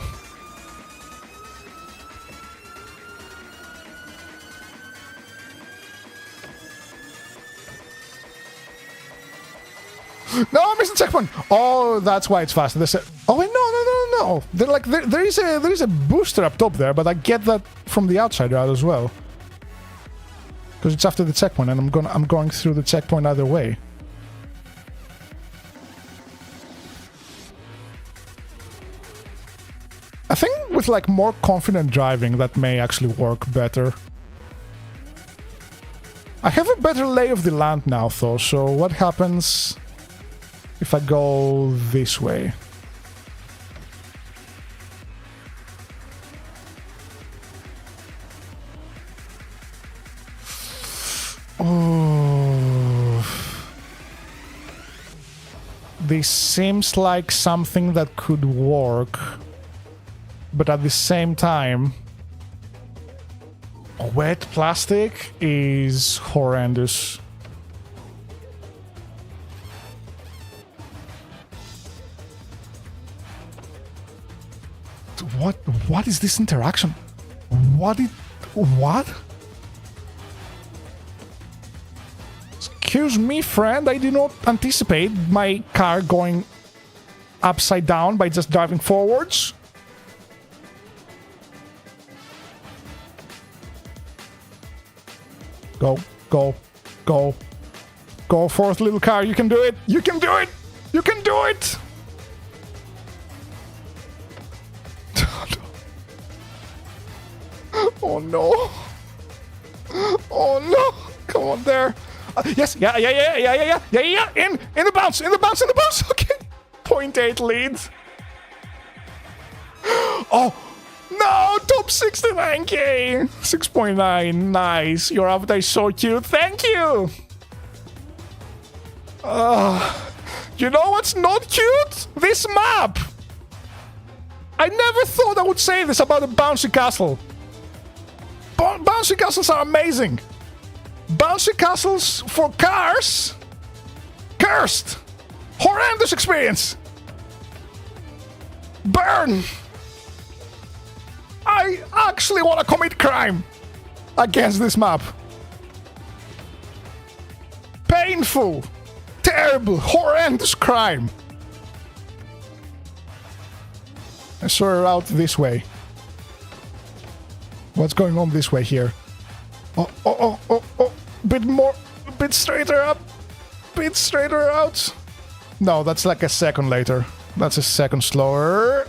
No, I missed the checkpoint. Oh, that's why it's faster. Oh wait, no. They're like there is a booster up top there, but I get that from the outside route as well. Because it's after the checkpoint, and I'm going through the checkpoint either way. I think with like more confident driving, that may actually work better. I have a better lay of the land now, though. So what happens if I go this way? Oh, this seems like something that could work but at the same time, wet plastic is horrendous. What is this interaction? What? Excuse me, friend, I did not anticipate my car going upside down by just driving forwards. Go, go, go. Go forth, little car, you can do it! You can do it! You can do it! Oh no! Oh no! Come on there! Yes! Yeah! In the bounce! Okay. 0.8 lead. Oh no! Top 69k. 6.9. Nice. Your avatar is so cute. Thank you. You know what's not cute? This map. I never thought I would say this about a bouncy castle. Bouncy castles are amazing. Bouncy castles for cars? Cursed. Horrendous experience. Burn. I actually want to commit crime against this map. Painful. Terrible. Horrendous crime. I saw her out this way. What's going on this way here? Oh. Bit more. Bit straighter up. Bit straighter out. No, that's like a second later. That's a second slower.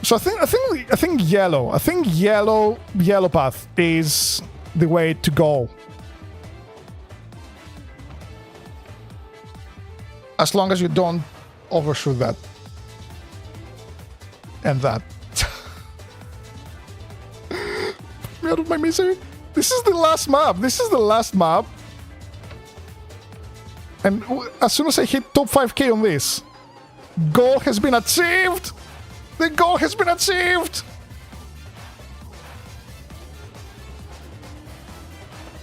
So I think yellow. I think yellow path is the way to go. As long as you don't overshoot that. And that. Me out of my misery. This is the last map. And as soon as I hit top 5k on this, goal has been achieved. The goal has been achieved.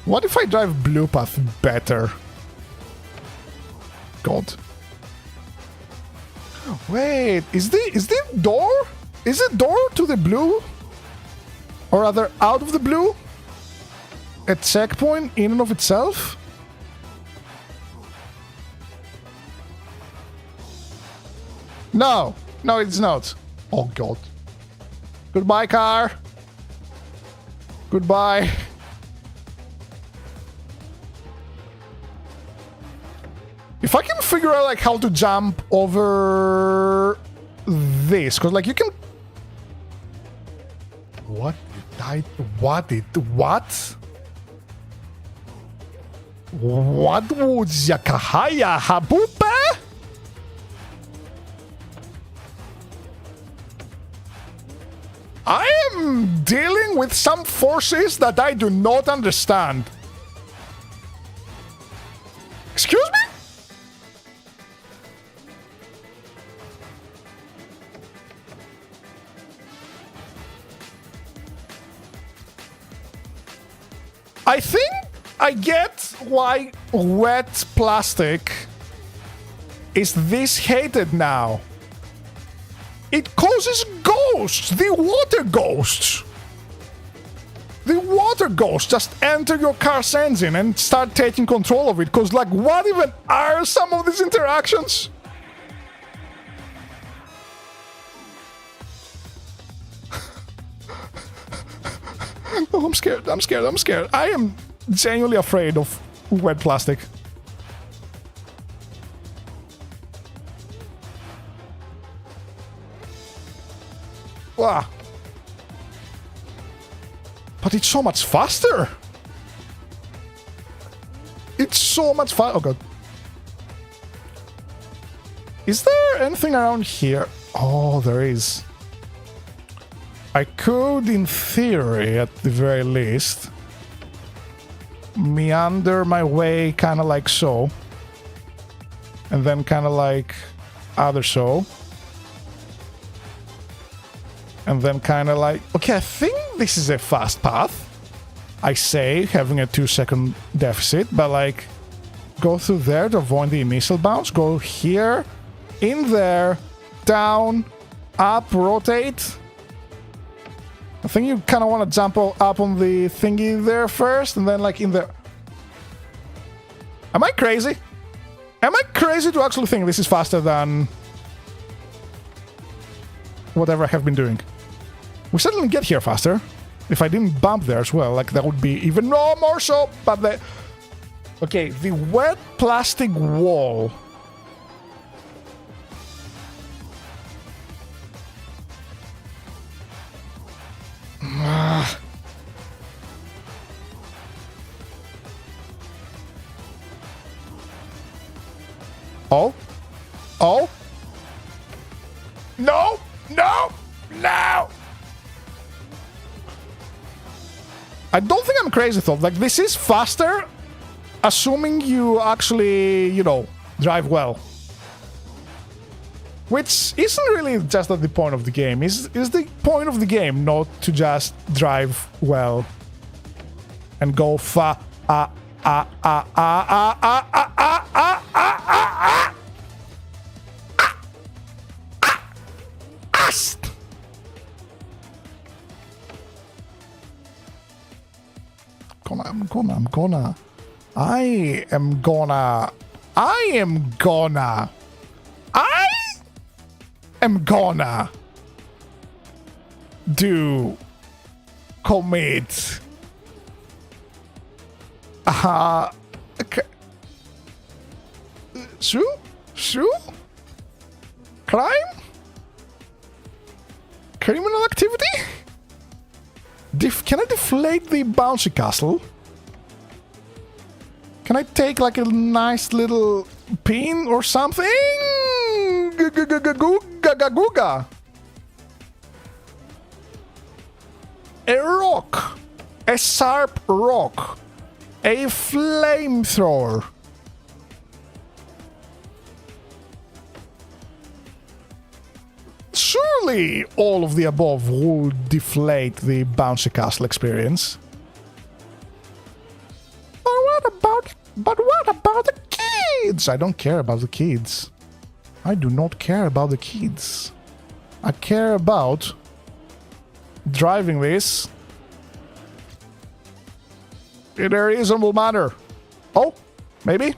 What if I drive blue path better? God. Wait, is the door? Is it door to the blue? Or rather, out of the blue? A checkpoint in and of itself? No, it's not. Oh god. Goodbye, car. Goodbye. If I can figure out like how to jump over this, because like you can. What? What was Yakahaya Habupa? I am dealing with some forces that I do not understand. Excuse me? I think I get why wet plastic is this hated now. It causes ghosts, the water ghosts. The water ghosts just enter your car's engine and start taking control of it. Because, like, what even are some of these interactions? Oh, I'm scared. I am genuinely afraid of wet plastic. Wow. But it's so much faster. It's so much faster. Oh god. Is there anything around here? Oh, there is. I could, in theory, at the very least, meander my way kind of like so. And then kind of like other so. And then kind of like, okay, I think this is a fast path. I say, having a 2-second deficit, but like, go through there to avoid the initial bounce, go here, in there, down, up, rotate. I think you kind of want to jump up on the thingy there first, and then like in the... Am I crazy? Am I crazy to actually think this is faster than whatever I have been doing? We certainly get here faster. If I didn't bump there as well, like that would be even more so, but the... Okay, the wet plastic wall. Oh? Oh? No! No! No! I don't think I'm crazy though. Like, this is faster, assuming you actually, you know, drive well. Which isn't really just at the point of the game. Is the point of the game not to just drive well and go fast? I am gonna do commit okay. Sue? Crime? Criminal activity? Can I deflate the bouncy castle? Can I take like a nice little pin or something? Googa. A rock. A sharp rock. A flamethrower. Surely all of the above would deflate the bouncy castle experience. But what about the kids? I don't care about the kids. I do not care about the kids. I care about driving this in a reasonable manner. Oh, maybe.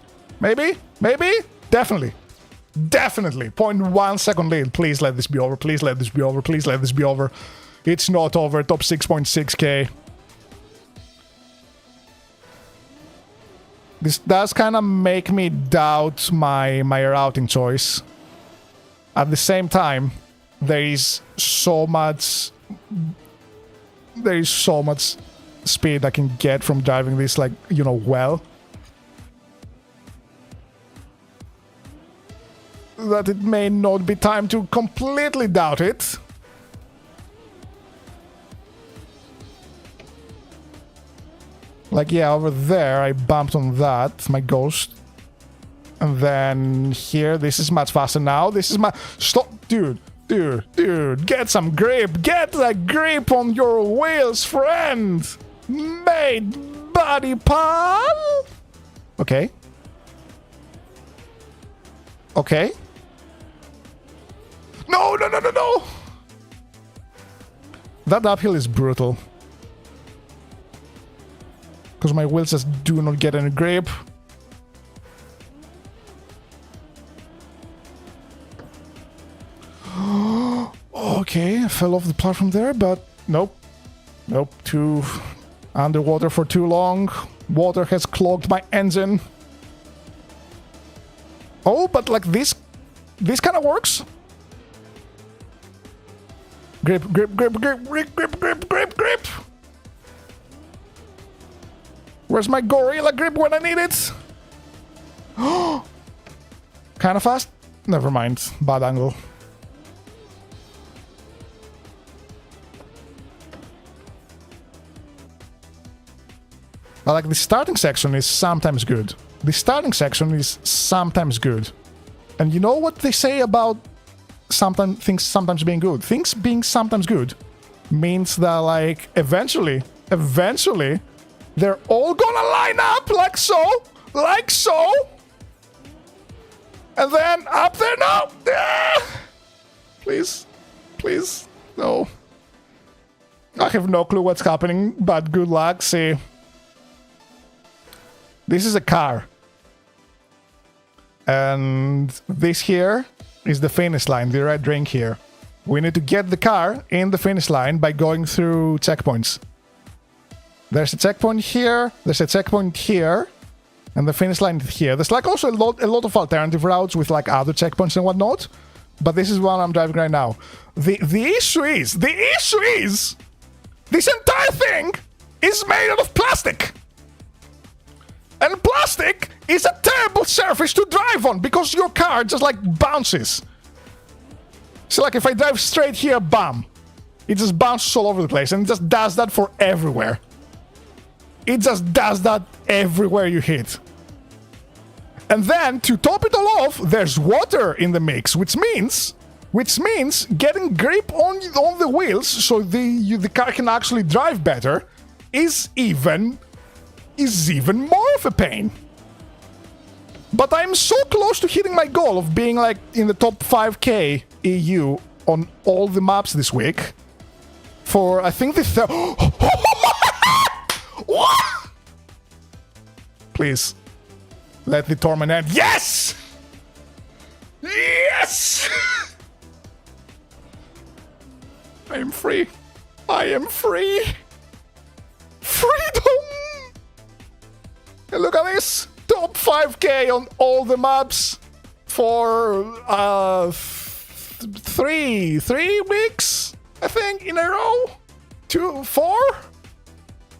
Definitely. 0.1 second lead. Please let this be over. Please let this be over. It's not over. Top 6.6k. This does kind of make me doubt my routing choice. At the same time, there is so much speed I can get from driving this, like, you know, well, that it may not be time to completely doubt it. Like, yeah, over there, I bumped on that, my ghost. And then here, this is much faster now. This is my... Stop! Dude, get some grip! Get a grip on your wheels, friend! Mate, buddy, pal! Okay. No! That uphill is brutal. Because my wheels just do not get any grip. Okay, I fell off the platform there, but nope. Too underwater for too long. Water has clogged my engine. Oh, but like this kind of works. Grip. Where's my gorilla grip when I need it? Kind of fast? Never mind. Bad angle. But like, the starting section is sometimes good. And you know what they say about sometimes being good. Things being sometimes good means that, like, eventually, they're all gonna line up like so. And then up there, no! Please, no. I have no clue what's happening, but good luck. See, this is a car. And this here is the finish line, the red ring here. We need to get the car in the finish line by going through checkpoints. There's a checkpoint here, there's a checkpoint here, and the finish line here. There's like also a lot of alternative routes with like other checkpoints and whatnot, but this is one I'm driving right now. The issue is, this entire thing is made out of plastic. And plastic is a terrible surface to drive on because your car just like bounces. So like if I drive straight here, bam. It just bounces all over the place and it just does that for everywhere. It just does that everywhere you hit. And then to top it all off, there's water in the mix, which means getting grip on the wheels so the car can actually drive better is even more of a pain. But I'm so close to hitting my goal of being like in the top 5k EU on all the maps this week. For I think the what? Please let the torment end. Yes! Yes! I am free. I am free. Freedom! And look at this. Top 5k on all the maps for 3 weeks, I think, in a row. 2, 4?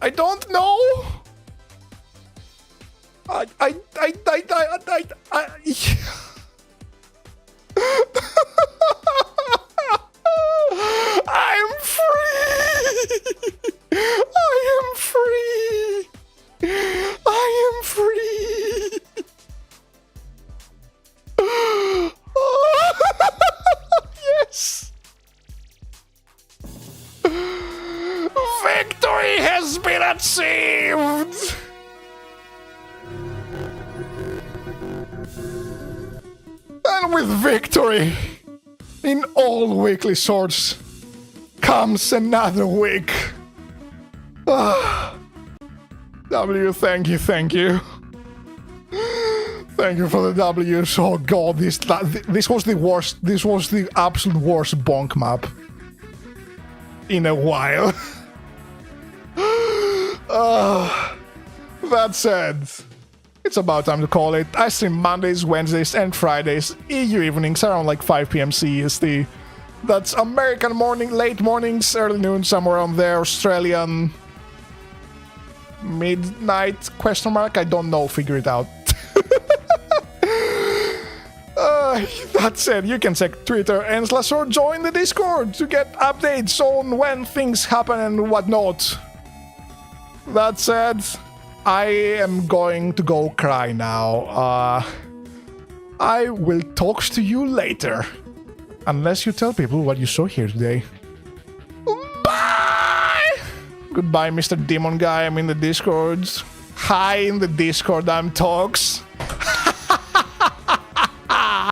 I don't know. I I'm free! I am free! I am free! Yes! Victory has been achieved! And with victory in all weekly sorts comes another week. W, thank you. Thank you for the W's. Oh god, this was the worst. This was the absolute worst bonk map in a while. That said, it's about time to call it. I stream Mondays, Wednesdays, and Fridays, EU evenings around like 5 p.m. CEST. That's American morning, late mornings, early noon, somewhere around there. Australian midnight ? I don't know. Figure it out. That said, you can check Twitter and / or join the Discord to get updates on when things happen and whatnot. That said, I am going to go cry now. I will talk to you later. Unless you tell people what you saw here today. Bye! Goodbye, Mr. Demon Guy. I'm in the Discord. Hi in the Discord, I'm Tox.